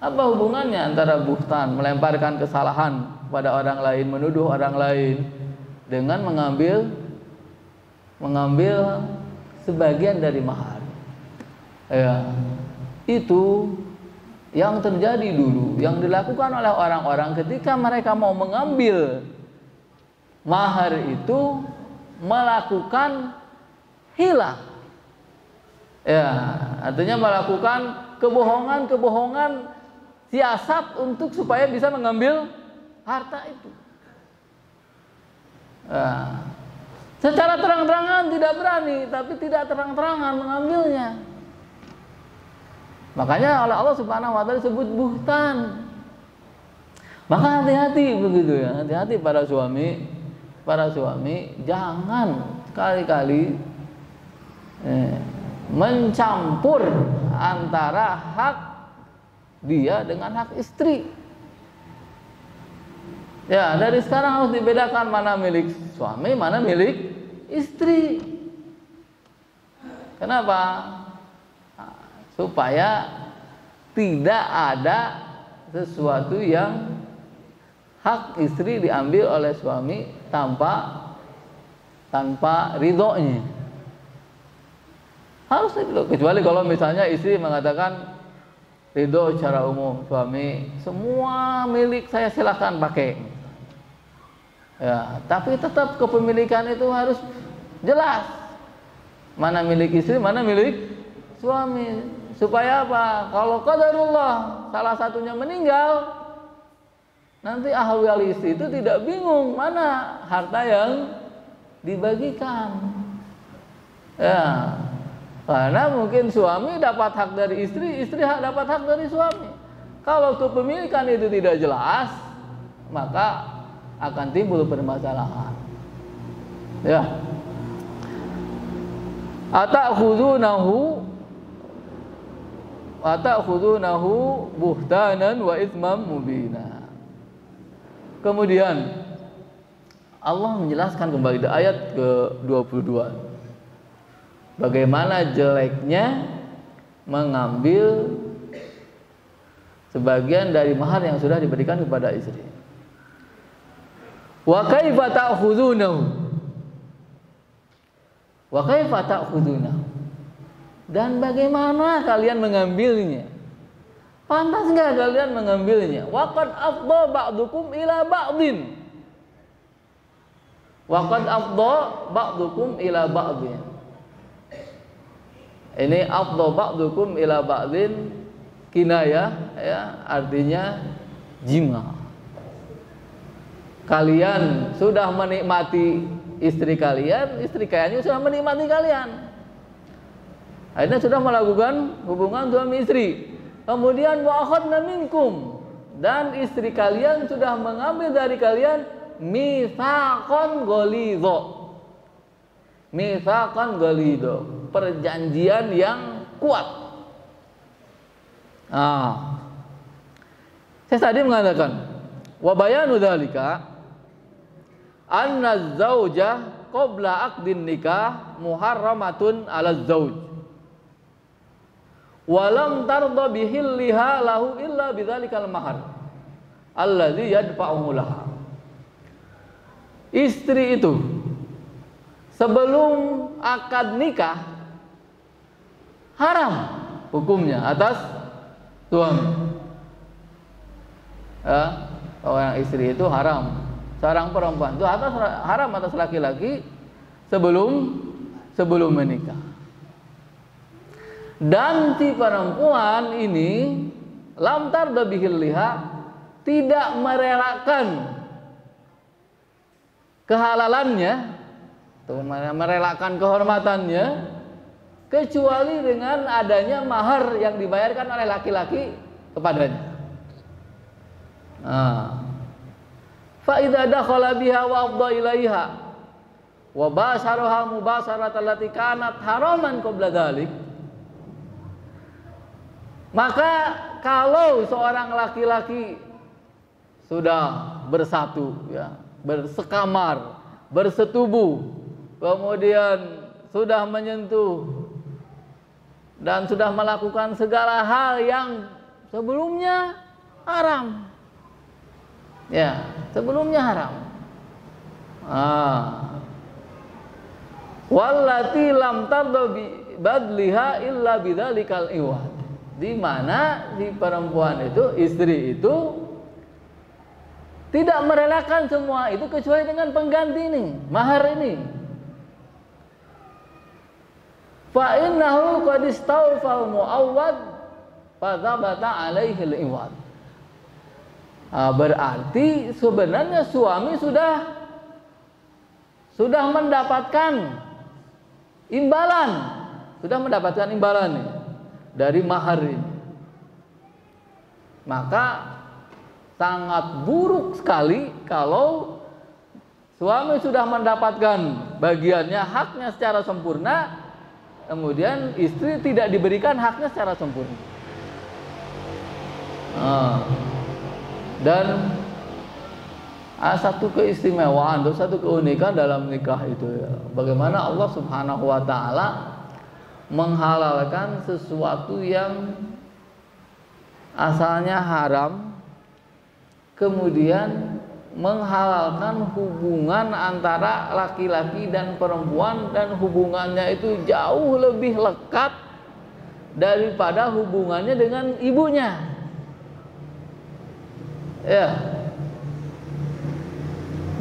Apa hubungannya antara buhtan, melemparkan kesalahan pada orang lain, menuduh orang lain, dengan mengambil sebagian dari mahar? Ya, itu yang terjadi dulu, yang dilakukan oleh orang-orang ketika mereka mau mengambil mahar itu, melakukan hilah. Ya, artinya melakukan kebohongan siasat untuk supaya bisa mengambil harta itu. Nah, secara terang-terangan tidak berani, tapi tidak terang-terangan mengambilnya. Makanya oleh Allah Subhanahu wa taala disebut buhtan. Maka hati-hati begitu ya, hati-hati para suami jangan kali-kali mencampur antara hak dia dengan hak istri. Ya, dari sekarang harus dibedakan mana milik suami, mana milik istri. Kenapa? Supaya tidak ada sesuatu yang hak istri diambil oleh suami tanpa ridhonya. Harus itu, kecuali kalau misalnya istri mengatakan ridho secara umum, suami semua milik saya silakan pakai. Ya, tapi tetap kepemilikan itu harus jelas. Mana milik istri, mana milik suami. Supaya apa? Kalau qadarullah salah satunya meninggal, nanti ahli waris itu tidak bingung mana harta yang dibagikan. Ya, karena mungkin suami dapat hak dari istri, istri dapat hak dari suami. Kalau kepemilikan itu tidak jelas, maka akan timbul permasalahan. Ya. Ata'khudunahu buhtanan wa itsman mubina. Kemudian Allah menjelaskan kembali di ayat ke-22 bagaimana jeleknya mengambil sebagian dari mahar yang sudah diberikan kepada istri. Wa kaifa ta'khudunahu? Wa kaifa ta'khudunahu? Dan bagaimana kalian mengambilnya? Pantas enggak kalian mengambilnya? Wa qad afdha ba'dukum ila ba'din. Wa qad afdha ba'dukum ila ba'din. Ini afdha ba'dukum ila ba'din kinayah, ya, artinya jima. Kalian sudah menikmati istri kalian, istri kalian sudah menikmati kalian. Akhirnya sudah melakukan hubungan suami istri. Kemudian wa akhadna minkum, dan istri kalian sudah mengambil dari kalian mitsaqan ghalidha. Mitsaqan ghalidha, perjanjian yang kuat. Saya tadi mengatakan wa bayanu dzalika anna zaujah qabla aqdin nikah muharramatun 'ala zauj wa lam tarda bihilliha lahu illa bidzalikal mahar allazi yadfa'uhu laha. Istri itu sebelum akad nikah haram hukumnya atas suami. Orang istri itu haram, seorang perempuan itu haram atas laki-laki sebelum menikah. Dan si perempuan ini lam tarda bihilliha, tidak merelakan kehalalannya, atau merelakan kehormatannya, kecuali dengan adanya mahar yang dibayarkan oleh laki-laki kepadanya. Fa idza dakhala biha wa afdha ilaiha wa basaraha mubasharatan allati kanat haraman qabla dzalik, maka kalau seorang laki-laki sudah bersatu, ya, bersekamar, bersetubuh, kemudian sudah menyentuh dan sudah melakukan segala hal yang sebelumnya haram, ya, sebelumnya haram. Wallati lam tarda bi badliha illa bidzalikal iwad, di mana si perempuan itu, istri itu tidak merelakan semua itu kecuali dengan pengganti ini, mahar ini. Fa innahu qad istawfal muawwad fa thabata alaihi al-iwad. Berarti sebenarnya suami sudah mendapatkan imbalan, nih dari mahar ini. Maka sangat buruk sekali kalau suami sudah mendapatkan bagiannya, haknya secara sempurna, kemudian istri tidak diberikan haknya secara sempurna. Dan satu keistimewaan, satu keunikan dalam nikah itu, ya, bagaimana Allah Subhanahu wa Ta'ala menghalalkan sesuatu yang asalnya haram, kemudian menghalalkan hubungan antara laki-laki dan perempuan, dan hubungannya itu jauh lebih lekat daripada hubungannya dengan ibunya. Ya.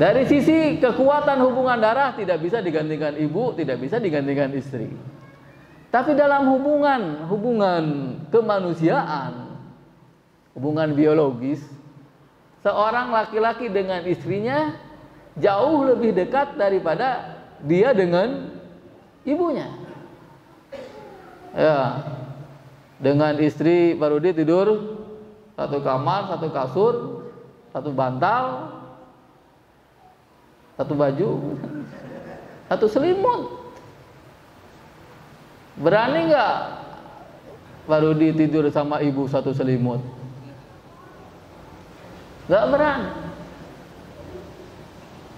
Dari sisi kekuatan hubungan darah tidak bisa digantikan ibu, tidak bisa digantikan istri. Tapi dalam hubungan kemanusiaan, hubungan biologis, seorang laki-laki dengan istrinya jauh lebih dekat daripada dia dengan ibunya. Ya, dengan istri Pak Rudi tidur satu kamar, satu kasur, satu bantal, satu baju, satu selimut. Berani nggak Pak Rudi tidur sama ibu satu selimut? Nggak berani.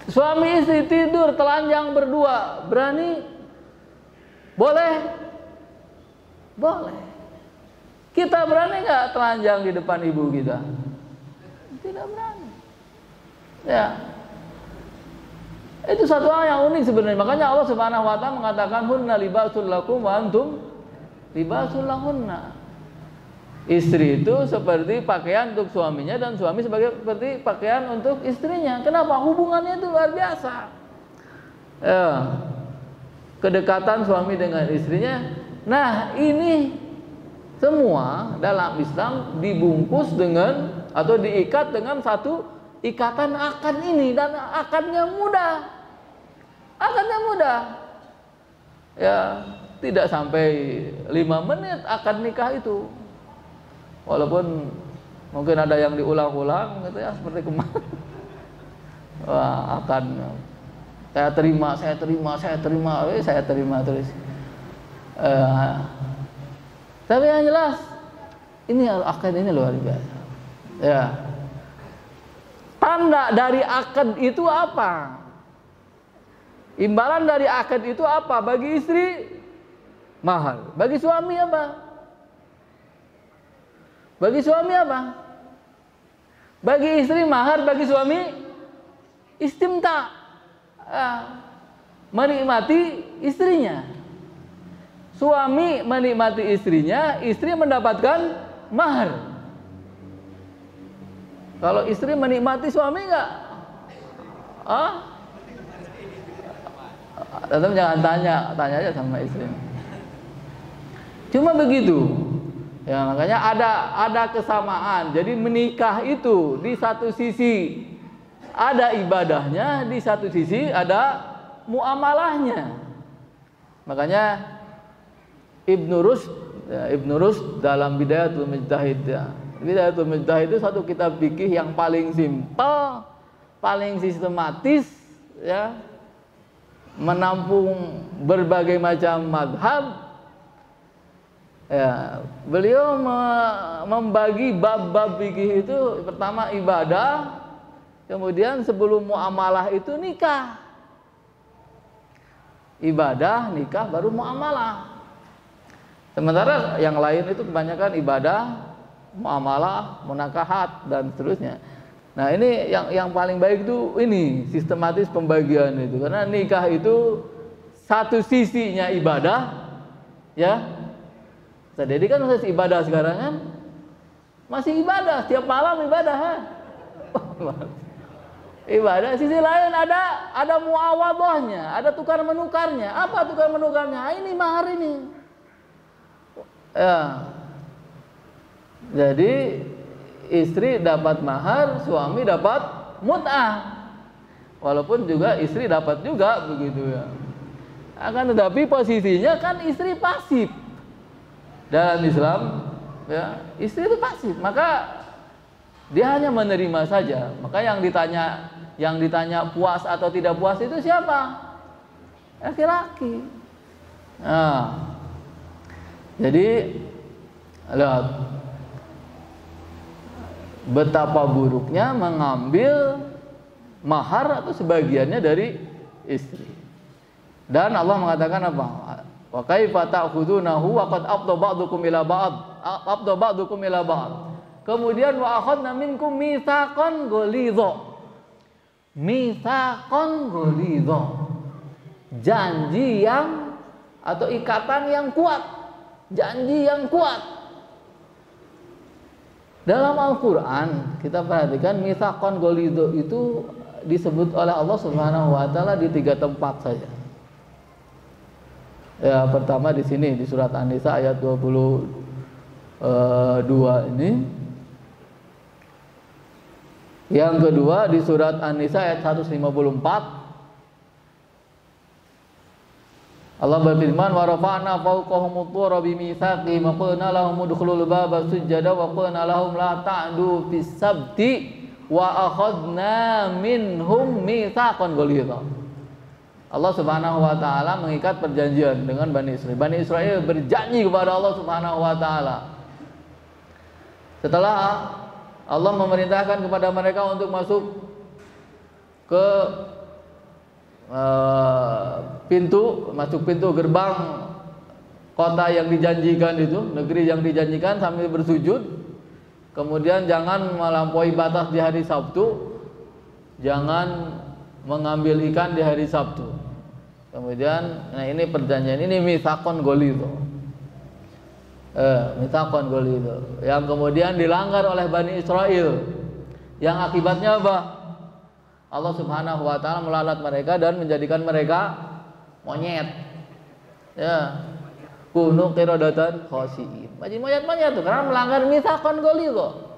Suami istri tidur telanjang berdua, berani? Boleh? Boleh. Kita berani nggak telanjang di depan ibu kita? Tidak berani. Ya. Itu satu hal yang unik sebenarnya. Makanya Allah Subhanahu wa Ta'ala mengatakan hunna libasul lakum wa antum libasul lahunna. Istri itu seperti pakaian untuk suaminya dan suami seperti pakaian untuk istrinya. Kenapa? Hubungannya itu luar biasa. Ya. Kedekatan suami dengan istrinya. Nah, ini semua dalam Islam dibungkus dengan atau diikat dengan satu ikatan akad ini, dan akadnya mudah. Akadnya mudah. Ya, tidak sampai 5 menit akad nikah itu. Walaupun mungkin ada yang diulang-ulang gitu ya, seperti kemarin. Wah, akadnya. Saya terima terus. Tapi yang jelas ini akad ini luar biasa. Ya. Tanda dari akad itu apa? Imbalan dari akad itu apa? Bagi istri mahar. Bagi suami apa? Bagi suami apa? Bagi istri mahar, bagi suami istimta. Menikmati istrinya. Suami menikmati istrinya, istri mendapatkan mahar. Kalau istri menikmati suami enggak? Tetap jangan tanya aja sama istri. Cuma begitu. Ya, makanya ada kesamaan. Jadi menikah itu di satu sisi ada ibadahnya, di satu sisi ada muamalahnya. Makanya Ibnu Rushd dalam Bidayatul Mujtahid, ya. Bidayatul Mujtahid itu satu kitab fikih yang paling simpel, paling sistematis, ya, menampung berbagai macam madhab. Ya, beliau membagi bab-bab fikih itu, pertama ibadah, kemudian sebelum muamalah itu nikah. Ibadah, nikah, baru muamalah. Sementara yang lain itu kebanyakan ibadah, muamalah, munakahat dan seterusnya. Nah, ini yang paling baik itu ini sistematis pembagian itu, karena nikah itu satu sisinya ibadah, ya. Jadi kan masih ibadah sekarang kan, masih ibadah, tiap malam ibadah, ha? Ibadah. Sisi lain ada muawadahnya, ada tukar menukarnya. Apa tukar menukarnya? Ini mahar ini. Ya. Jadi istri dapat mahar, suami dapat mut'ah. Walaupun juga istri dapat juga begitu, ya. Akan tetapi posisinya kan istri pasif. Dalam Islam, ya, istri itu pasif. Maka dia hanya menerima saja. Maka yang ditanya puas atau tidak puas itu siapa? Laki-laki. Nah, jadi lihat betapa buruknya mengambil mahar atau sebagiannya dari istri. Dan Allah mengatakan apa? Wa kaifa ta'khudunahu wa qad afdha ba'dukum ila ba'd. Kemudian wa akhadna minkum mitsaqan ghalidha. Mitsaqan ghalidha. Janji yang atau ikatan yang kuat. Janji yang kuat. Dalam Al-Qur'an kita perhatikan mitsaqan ghalidha itu disebut oleh Allah Subhanahu wa taala di 3 tempat saja. Ya, pertama di sini di surat An-Nisa ayat 22 ini. Yang kedua di surat An-Nisa ayat 154. Allah berfirman, "Wa rafa'na fawqahum at-tura bimitsaqihim wa qulna lahum udkhulul baba sujada wa qulna lahum la ta'du fis-sabti wa akhadna minhum mitsaqan ghalidha." Allah Subhanahu wa taala mengikat perjanjian dengan Bani Israil. Bani Israil berjanji kepada Allah Subhanahu wa taala. Setelah Allah memerintahkan kepada mereka untuk masuk ke pintu gerbang kota yang dijanjikan itu, negeri yang dijanjikan sambil bersujud. Kemudian jangan melampaui batas di hari Sabtu. Jangan mengambil ikan di hari Sabtu. Kemudian, nah ini perjanjian, ini mitsaqan ghalidha. Mitsaqan ghalidha. Yang kemudian dilanggar oleh Bani Israil. Yang akibatnya apa? Allah Subhanahu wa taala melaknat mereka dan menjadikan mereka monyet. Ya. Kunu qiradatan khasiin. Jadi monyet-monyet itu karena melanggar mitsaqan ghalidha.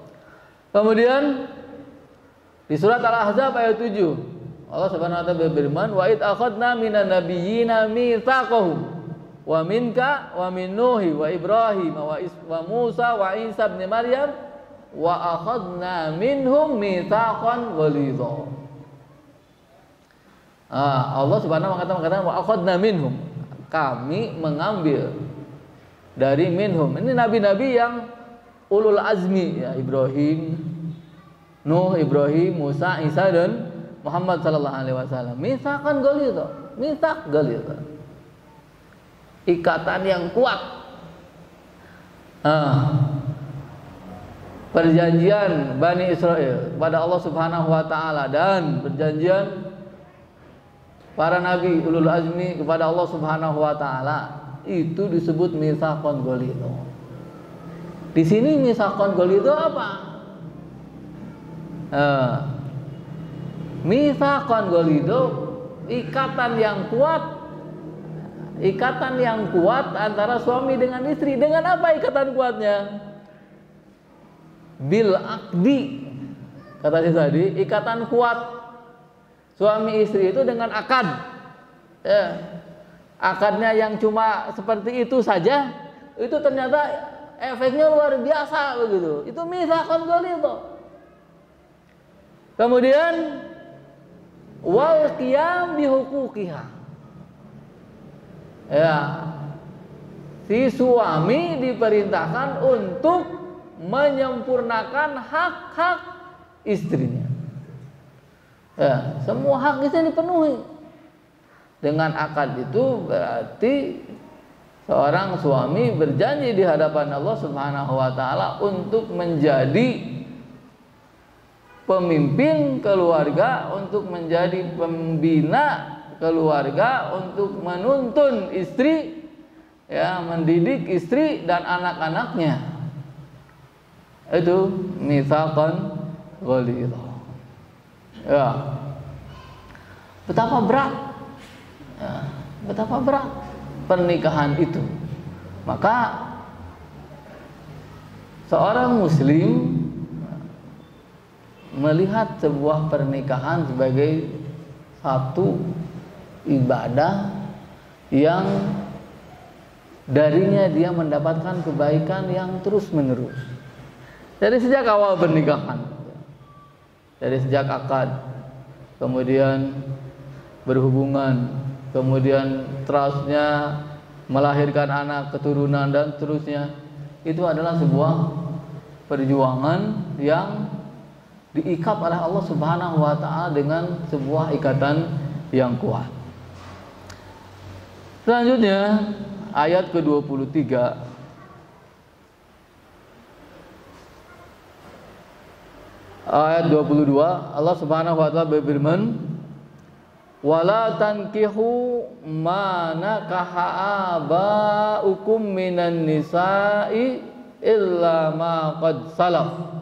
Kemudian di surat Al-Ahzab ayat 7 Allah Subhanahu wa taala berfirman, "Wa id akhadna minan nabiyyina mitsaqahum wa minka wa min Nuhi wa Ibrahim wa Musa wa Isa ibn Maryam wa akhadna minhum mitsaqan ghalidha." Allah Subhanahu wa taala mengatakan wa akhadna minhum. Kami mengambil dari minhum. Ini nabi-nabi yang ulul azmi, ya, Ibrahim, Nuh, Ibrahim, Musa, Isa dan Muhammad sallallahu alaihi wasallam. Mitsaqan ghalidha, mitsaq ghalidha. Ikatan yang kuat. Perjanjian Bani Israel kepada Allah Subhanahu wa taala dan perjanjian para nabi ulul azmi kepada Allah Subhanahu wa taala itu disebut mitsaqan ghalidha. Di sini mitsaqan ghalidha apa? Mitsaqan ghalidha, ikatan yang kuat antara suami dengan istri. Dengan apa ikatan kuatnya? Bil aqdi, kata saya tadi, ikatan kuat suami istri itu dengan akad. Akadnya yang cuma seperti itu saja, itu ternyata efeknya luar biasa begitu. Itu mitsaqan ghalidha. Kemudian wal qiyam bi huquqiha. Ya. Si suami diperintahkan untuk menyempurnakan hak-hak istrinya. Ya, semua hak istri dipenuhi. Dengan akad itu berarti seorang suami berjanji di hadapan Allah Subhanahu wa taala untuk menjadi pemimpin keluarga, untuk menjadi pembina keluarga, untuk menuntun istri, ya, mendidik istri dan anak-anaknya. Itu mitsaqan ghalidha. Ya. Betapa berat. Ya, betapa berat pernikahan itu. Maka seorang muslim melihat sebuah pernikahan sebagai satu ibadah yang darinya dia mendapatkan kebaikan yang terus menerus. Dari sejak awal pernikahan, dari sejak akad, kemudian berhubungan, kemudian trustnya, melahirkan anak, keturunan dan seterusnya, itu adalah sebuah perjuangan yang diikat oleh Allah Subhanahu wa taala dengan sebuah ikatan yang kuat. Selanjutnya ayat ke-23. Ayat 22 Allah Subhanahu wa taala berfirman, "Wala tankihu ma nakaha abaukum minan nisa'i illa ma qad salaf.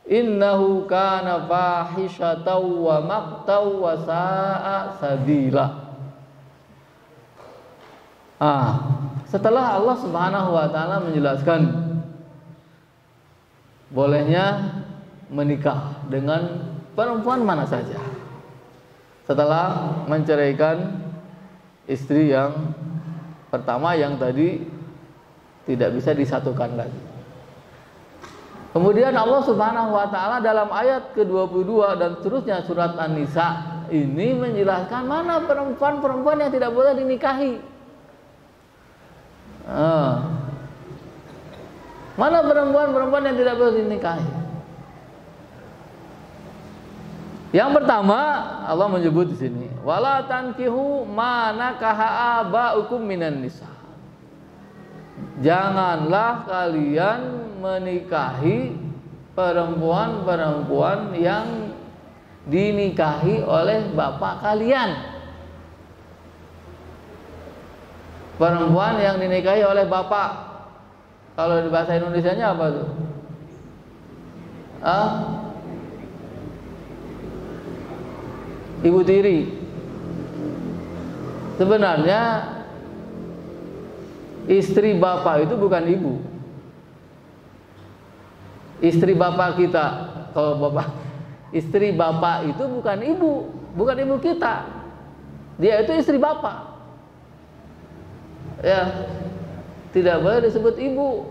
Innahu kana fahishatan wa maqtaw wa sa'a sabila." Setelah Allah Subhanahu wa taala menjelaskan bolehnya menikah dengan perempuan mana saja, setelah menceraikan istri yang pertama yang tadi tidak bisa disatukan lagi, kemudian Allah Subhanahu wa taala dalam ayat ke-22 dan seterusnya surat An-Nisa ini menjelaskan mana perempuan-perempuan yang tidak boleh dinikahi. Mana perempuan-perempuan yang tidak boleh dinikahi? Yang pertama Allah menyebut di sini, wala tankihu ma nakaha abaukum minan nisa. Janganlah kalian menikahi perempuan-perempuan yang dinikahi oleh bapak kalian. Perempuan yang dinikahi oleh bapak, kalau di bahasa Indonesianya apa tuh? Ibu tiri. Sebenarnya istri bapak itu bukan ibu. Istri bapak kita, kalau bapak, istri bapak itu bukan ibu, bukan ibu kita. Dia itu istri bapak. Ya, tidak boleh disebut ibu.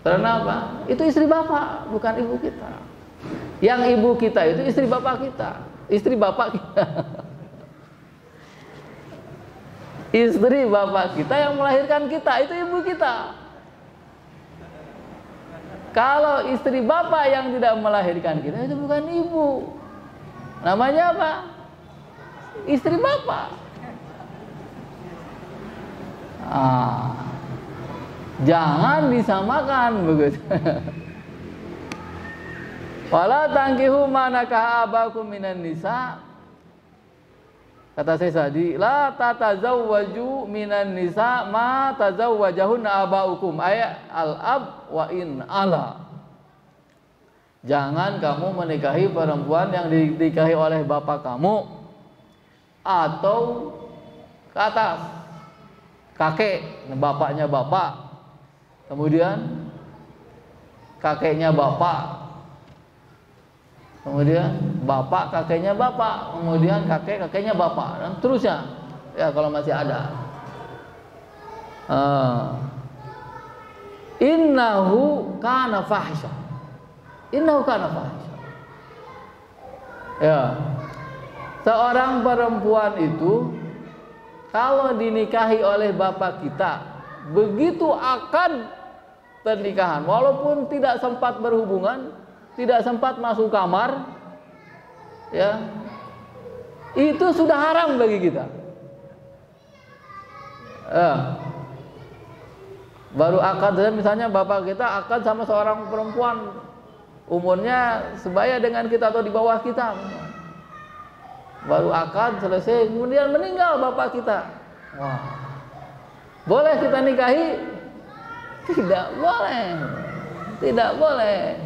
Karena apa? Itu istri bapak, bukan ibu kita. Yang ibu kita itu istri bapak kita, istri bapak kita. Istri bapak kita yang melahirkan kita, itu ibu kita. Kalau istri bapak yang tidak melahirkan kita itu bukan ibu. Namanya apa? Istri bapak. Jangan disamakan begitu. Wala tankihu ma nakaha abakum minan nisa. Kata saya tadi, la tatazawwaju minan nisa ma tazawwajahunna abaukum, ayat al-ab wa in ala. Jangan kamu menikahi perempuan yang dinikahi oleh bapak kamu atau ke atas, kakek, bapaknya bapak, kemudian kakeknya bapak, kemudian bapak kakeknya bapak, kemudian kakek kakeknya bapak, dan terusnya ya kalau masih ada. Innahu kana fahisha. Innahu kana fahisha. Ya, seorang perempuan itu kalau dinikahi oleh bapak kita, begitu akad pernikahan, walaupun tidak sempat berhubungan, tidak sempat masuk kamar, ya, itu sudah haram bagi kita. Baru akad, misalnya bapak kita akad sama seorang perempuan, umurnya sebaya dengan kita atau di bawah kita, baru akad selesai, kemudian meninggal bapak kita. Wah, boleh kita nikahi? Tidak boleh, tidak boleh.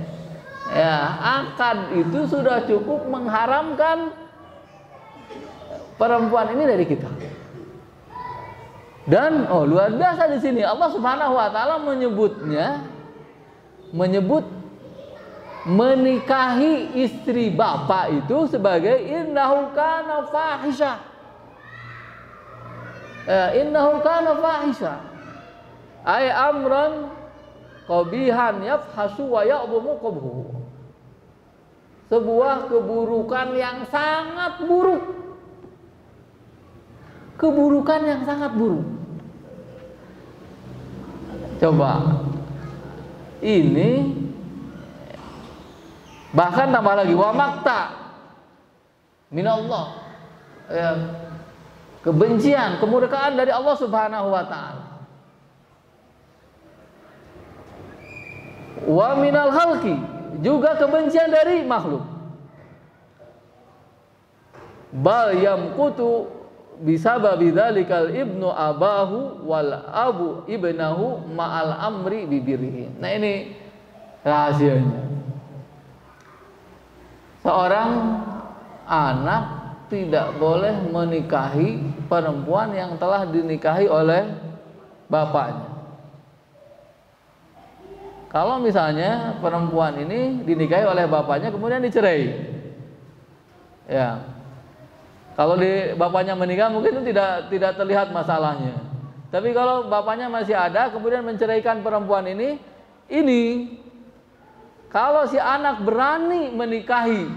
Ya, akad itu sudah cukup mengharamkan perempuan ini dari kita. Dan luar biasa di sini Allah Subhanahu wa taala menyebut menikahi istri bapak itu sebagai innahu kana fahisha. Innahu kana fahisha. Ay amran qabihan yafhasu wa ya'dhumu qabhu. Sebuah keburukan yang sangat buruk. Keburukan yang sangat buruk. Coba ini bahkan tambah lagi wa makta minallah, ya, kebencian, kemurkaan dari Allah Subhanahu wa taala. Wa minal khalqi, juga kebencian dari makhluk. Bal yamqutu bisababi dzalikal ibnu abahu wal abu ibnahu ma'al amri bibirhi. Nah, ini rahasianya. Seorang anak tidak boleh menikahi perempuan yang telah dinikahi oleh bapaknya. Kalau misalnya perempuan ini dinikahi oleh bapaknya kemudian dicerai, ya, kalau bapaknya meninggal mungkin itu tidak terlihat masalahnya. Tapi kalau bapaknya masih ada kemudian menceraikan perempuan ini kalau si anak berani menikahi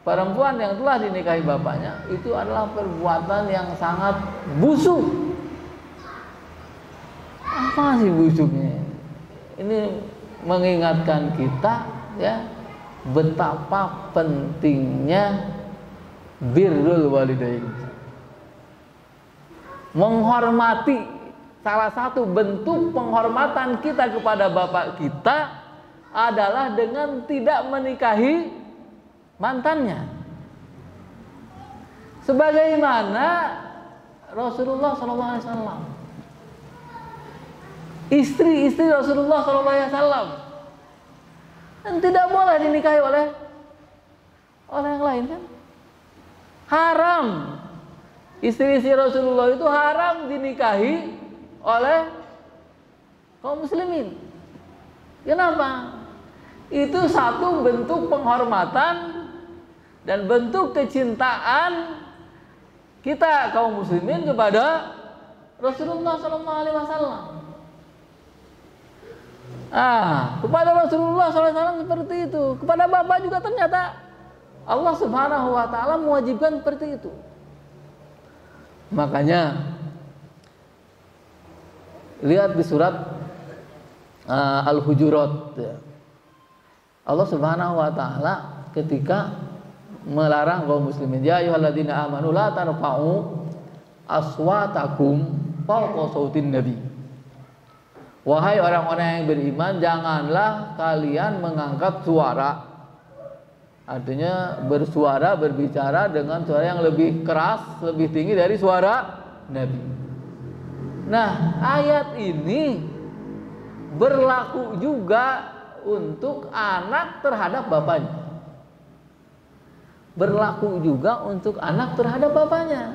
perempuan yang telah dinikahi bapaknya, itu adalah perbuatan yang sangat busuk. Apa sih busuknya? Ini mengingatkan kita, ya, betapa pentingnya birrul walidain. Menghormati, salah satu bentuk penghormatan kita kepada bapak kita adalah dengan tidak menikahi mantannya. Sebagaimana Rasulullah SAW, istri-istri Rasulullah SAW, dan tidak boleh dinikahi oleh yang lain, kan? Haram. Istri-istri Rasulullah itu haram dinikahi oleh kaum muslimin. Kenapa? Itu satu bentuk penghormatan dan bentuk kecintaan kita kaum muslimin kepada Rasulullah SAW. Kepada Rasulullah SAW seperti itu. Kepada bapak juga ternyata Allah Subhanahu wa taala mewajibkan seperti itu. Makanya lihat di surat Al-Hujurat. Allah Subhanahu wa taala ketika melarang kaum muslimin, ya ayyuhalladzina amanu la tarfa'u aswatakum fawqa sautin nabi. Wahai orang-orang yang beriman, janganlah kalian mengangkat suara. Artinya bersuara, berbicara dengan suara yang lebih keras, lebih tinggi dari suara Nabi. Nah, ayat ini berlaku juga untuk anak terhadap bapaknya. Berlaku juga untuk anak terhadap bapaknya.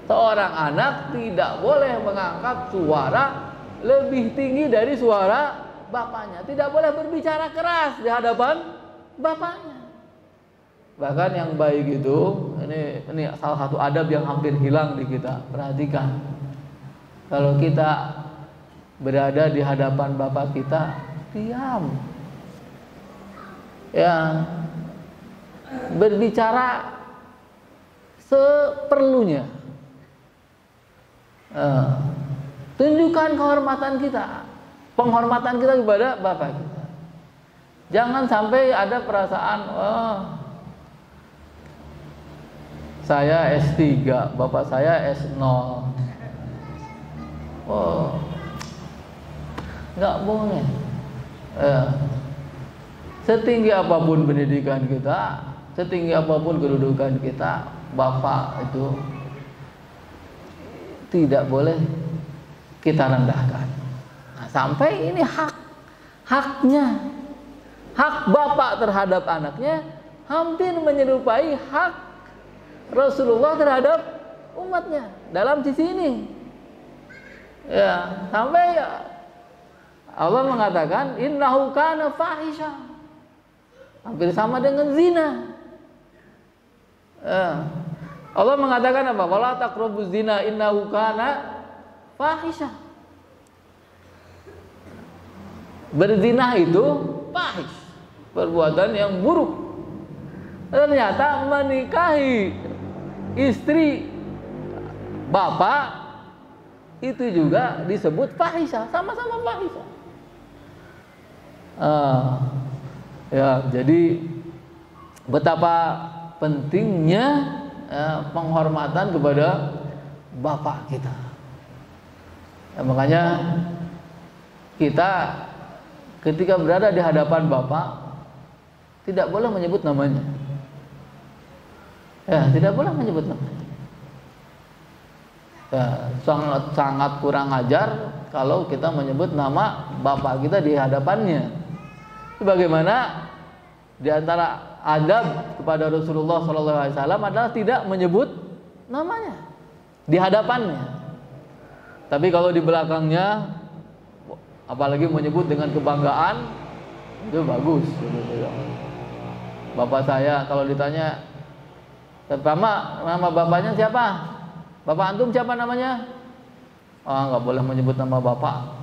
Seorang anak tidak boleh mengangkat suara lebih tinggi dari suara bapaknya. Tidak boleh berbicara keras di hadapan bapaknya. Bahkan yang baik itu, ini salah satu adab yang hampir hilang di kita. Perhatikan, kalau kita berada di hadapan bapak kita, diam, ya, berbicara seperlunya, tunjukkan kehormatan kita, penghormatan kita kepada bapak kita. Jangan sampai ada perasaan, saya S3, bapak saya S0. Nggak boleh. Setinggi apapun pendidikan kita, setinggi apapun kedudukan kita, bapak itu tidak boleh kita rendahkan. Nah, sampai ini haknya, hak bapak terhadap anaknya hampir menyerupai hak Rasulullah terhadap umatnya dalam sisi ini. Ya, sampai Allah mengatakan innahu kana fahisha. Hampir sama dengan zina. Ya. Allah mengatakan apa? Wala taqrabuz zina innahu kana fahisha. Berzina itu fahish, perbuatan yang buruk. Ternyata menikahi istri bapak itu juga disebut fahisha, sama-sama fahisha. Ya, jadi betapa pentingnya penghormatan kepada bapak kita. Ya, makanya kita ketika berada di hadapan bapak tidak boleh menyebut namanya. Ya, tidak boleh menyebut namanya. Ya, sangat kurang ajar kalau kita menyebut nama bapak kita di hadapannya. Sebagaimana di antara adab kepada Rasulullah SAW adalah tidak menyebut namanya di hadapannya. Tapi kalau di belakangnya, apalagi menyebut dengan kebanggaan, itu bagus. Bapak saya kalau ditanya, pertama nama bapaknya siapa? Bapak antum siapa namanya? Nggak boleh menyebut nama bapak.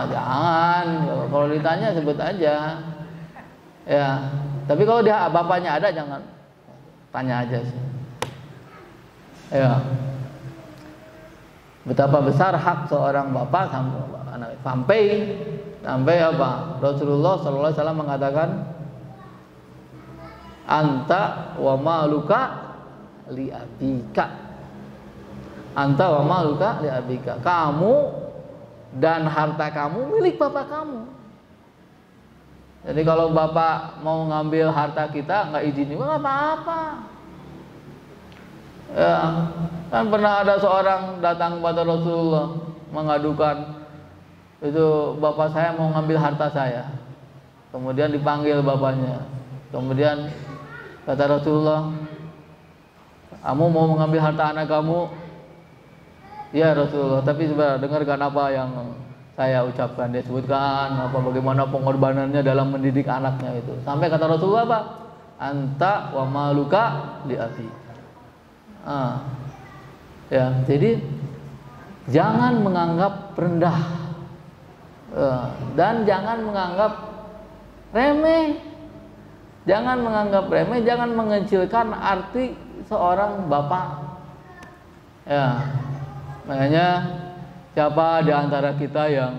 Jangan. Kalau ditanya sebut aja. Ya. Tapi kalau dia bapaknya ada, jangan. Tanya aja sih. Ya. Betapa besar hak seorang bapak sampai apa? Rasulullah SAW mengatakan, anta wa maluka li abika. Anta wa maluka li abika. Kamu dan harta kamu milik bapak kamu. Jadi kalau bapak mau ngambil harta kita nggak izin juga nggak apa-apa. Ya, kan pernah ada seorang datang kepada Rasulullah mengadukan, itu bapak saya mau ngambil harta saya. Kemudian dipanggil bapaknya. Kemudian kata Rasulullah, kamu mau mengambil harta anak kamu? Ya Rasulullah, tapi sebenarnya dengarkan apa yang saya ucapkan. Dia sebutkan bagaimana pengorbanannya dalam mendidik anaknya itu. Sampai kata Rasulullah apa? Anta wa maluka li abi. Ya, jadi jangan menganggap rendah dan jangan menganggap remeh. Jangan menganggap remeh, jangan mengecilkan arti seorang bapak. Ya, makanya siapa di antara kita yang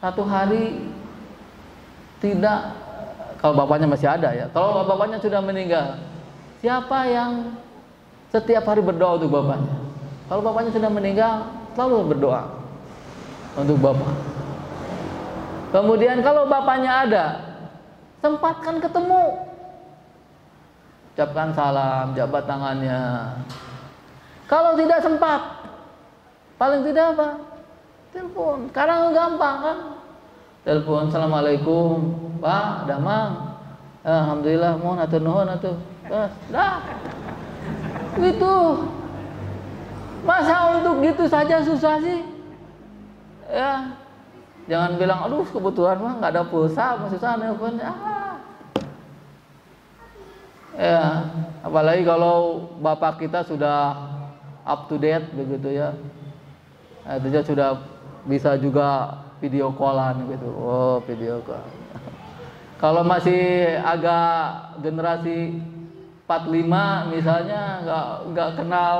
satu hari tidak, kalau bapaknya masih ada ya, kalau bapaknya sudah meninggal, siapa yang setiap hari berdoa untuk bapaknya? Kalau bapaknya sudah meninggal, selalu berdoa untuk bapak. Kemudian kalau bapaknya ada, sempatkan ketemu, ucapkan salam, jabat tangannya. Kalau tidak sempat, paling tidak apa? Telepon. Sekarang gampang kan? Telepon, assalamualaikum, Pak, damang. Alhamdulillah, mohon atur nuhun atuh. Dah. Gitu. Masa untuk gitu saja susah sih? Ya. Jangan bilang, aduh kebetulan mah nggak ada pulsa, masih susah nelpon. Ya, apalagi kalau bapak kita sudah up to date begitu ya. Artinya sudah bisa juga video callan gitu. Oh, video call. Kalau masih agak generasi 45 misalnya nggak kenal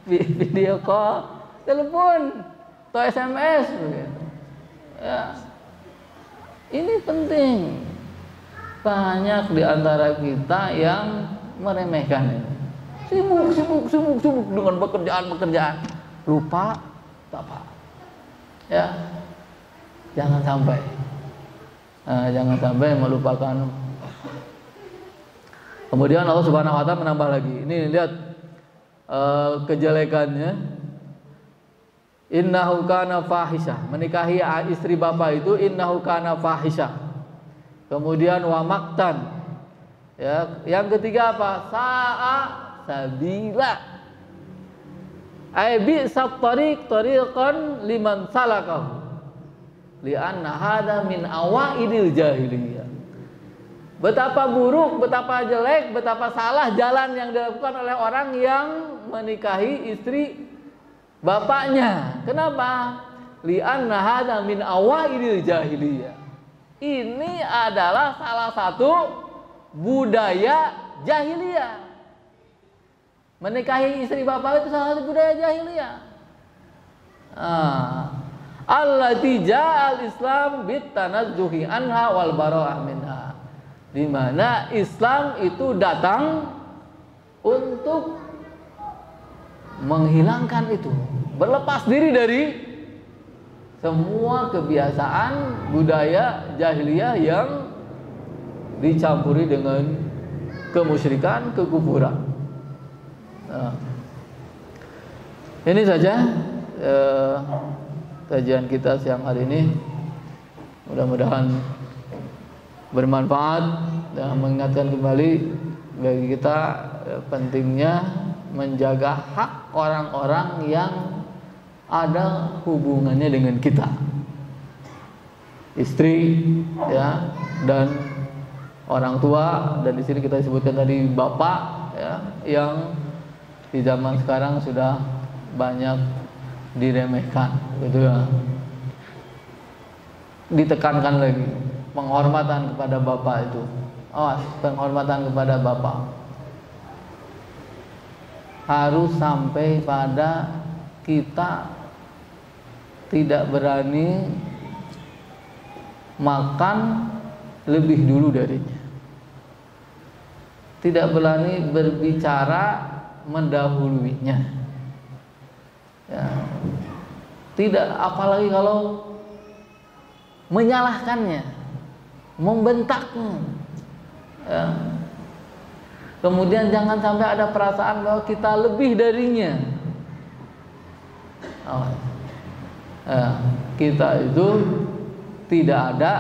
video call, telepon atau SMS begitu. Ya. Ini penting. Banyak di antara kita yang meremehkan ini. Sibuk dengan pekerjaan. Lupa Bapak. Ya. Jangan sampai. Jangan sampai melupakan. Kemudian Allah Subhanahu wa taala menambah lagi. Ini lihat kejelekannya. Innahu kana fahisyah. Menikahi istri bapak itu innahu kana fahisyah. Kemudian wa maktan. Ya, yang ketiga apa? Sa'a sabila. Ai bi sattariq tariqan liman salakahu. Li'anna hada min awaidil jahiliyah. Betapa buruk, betapa jelek, betapa salah jalan yang dilakukan oleh orang yang menikahi istri bapaknya. Kenapa? Li'anna hada min awaidil jahiliyah. Ini adalah salah satu budaya jahiliyah. Menikahi istri bapak itu salah satu budaya jahiliyah. Allati ja'al Islam bitanazzuhi anha wal bara'ah minha. Di mana Islam itu datang untuk menghilangkan itu, berlepas diri dari semua kebiasaan budaya jahiliyah yang dicampuri dengan kemusyrikan, kekufuran. Ini saja kajian kita siang hari ini. Mudah-mudahan bermanfaat dan mengingatkan kembali bagi kita pentingnya menjaga hak orang-orang yang ada hubungannya dengan kita, istri, ya, dan orang tua. Dan di sini kita sebutkan tadi bapak, ya, yang di zaman sekarang sudah banyak diremehkan, gitu ya. Ditekankan lagi penghormatan kepada bapak itu. Awas, penghormatan kepada bapak harus sampai pada kita tidak berani makan lebih dulu darinya, tidak berani berbicara mendahuluinya, ya. Tidak, apalagi kalau menyalahkannya, membentaknya, ya. Kemudian jangan sampai ada perasaan bahwa kita lebih darinya. Kita itu tidak ada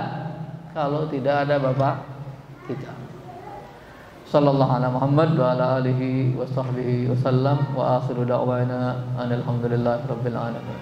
kalau tidak ada bapak kita. Sallallahu ala Muhammad wa ala alihi wa sahbihi wa sallam wa akhiru da'wana alhamdulillahi rabbil alamin.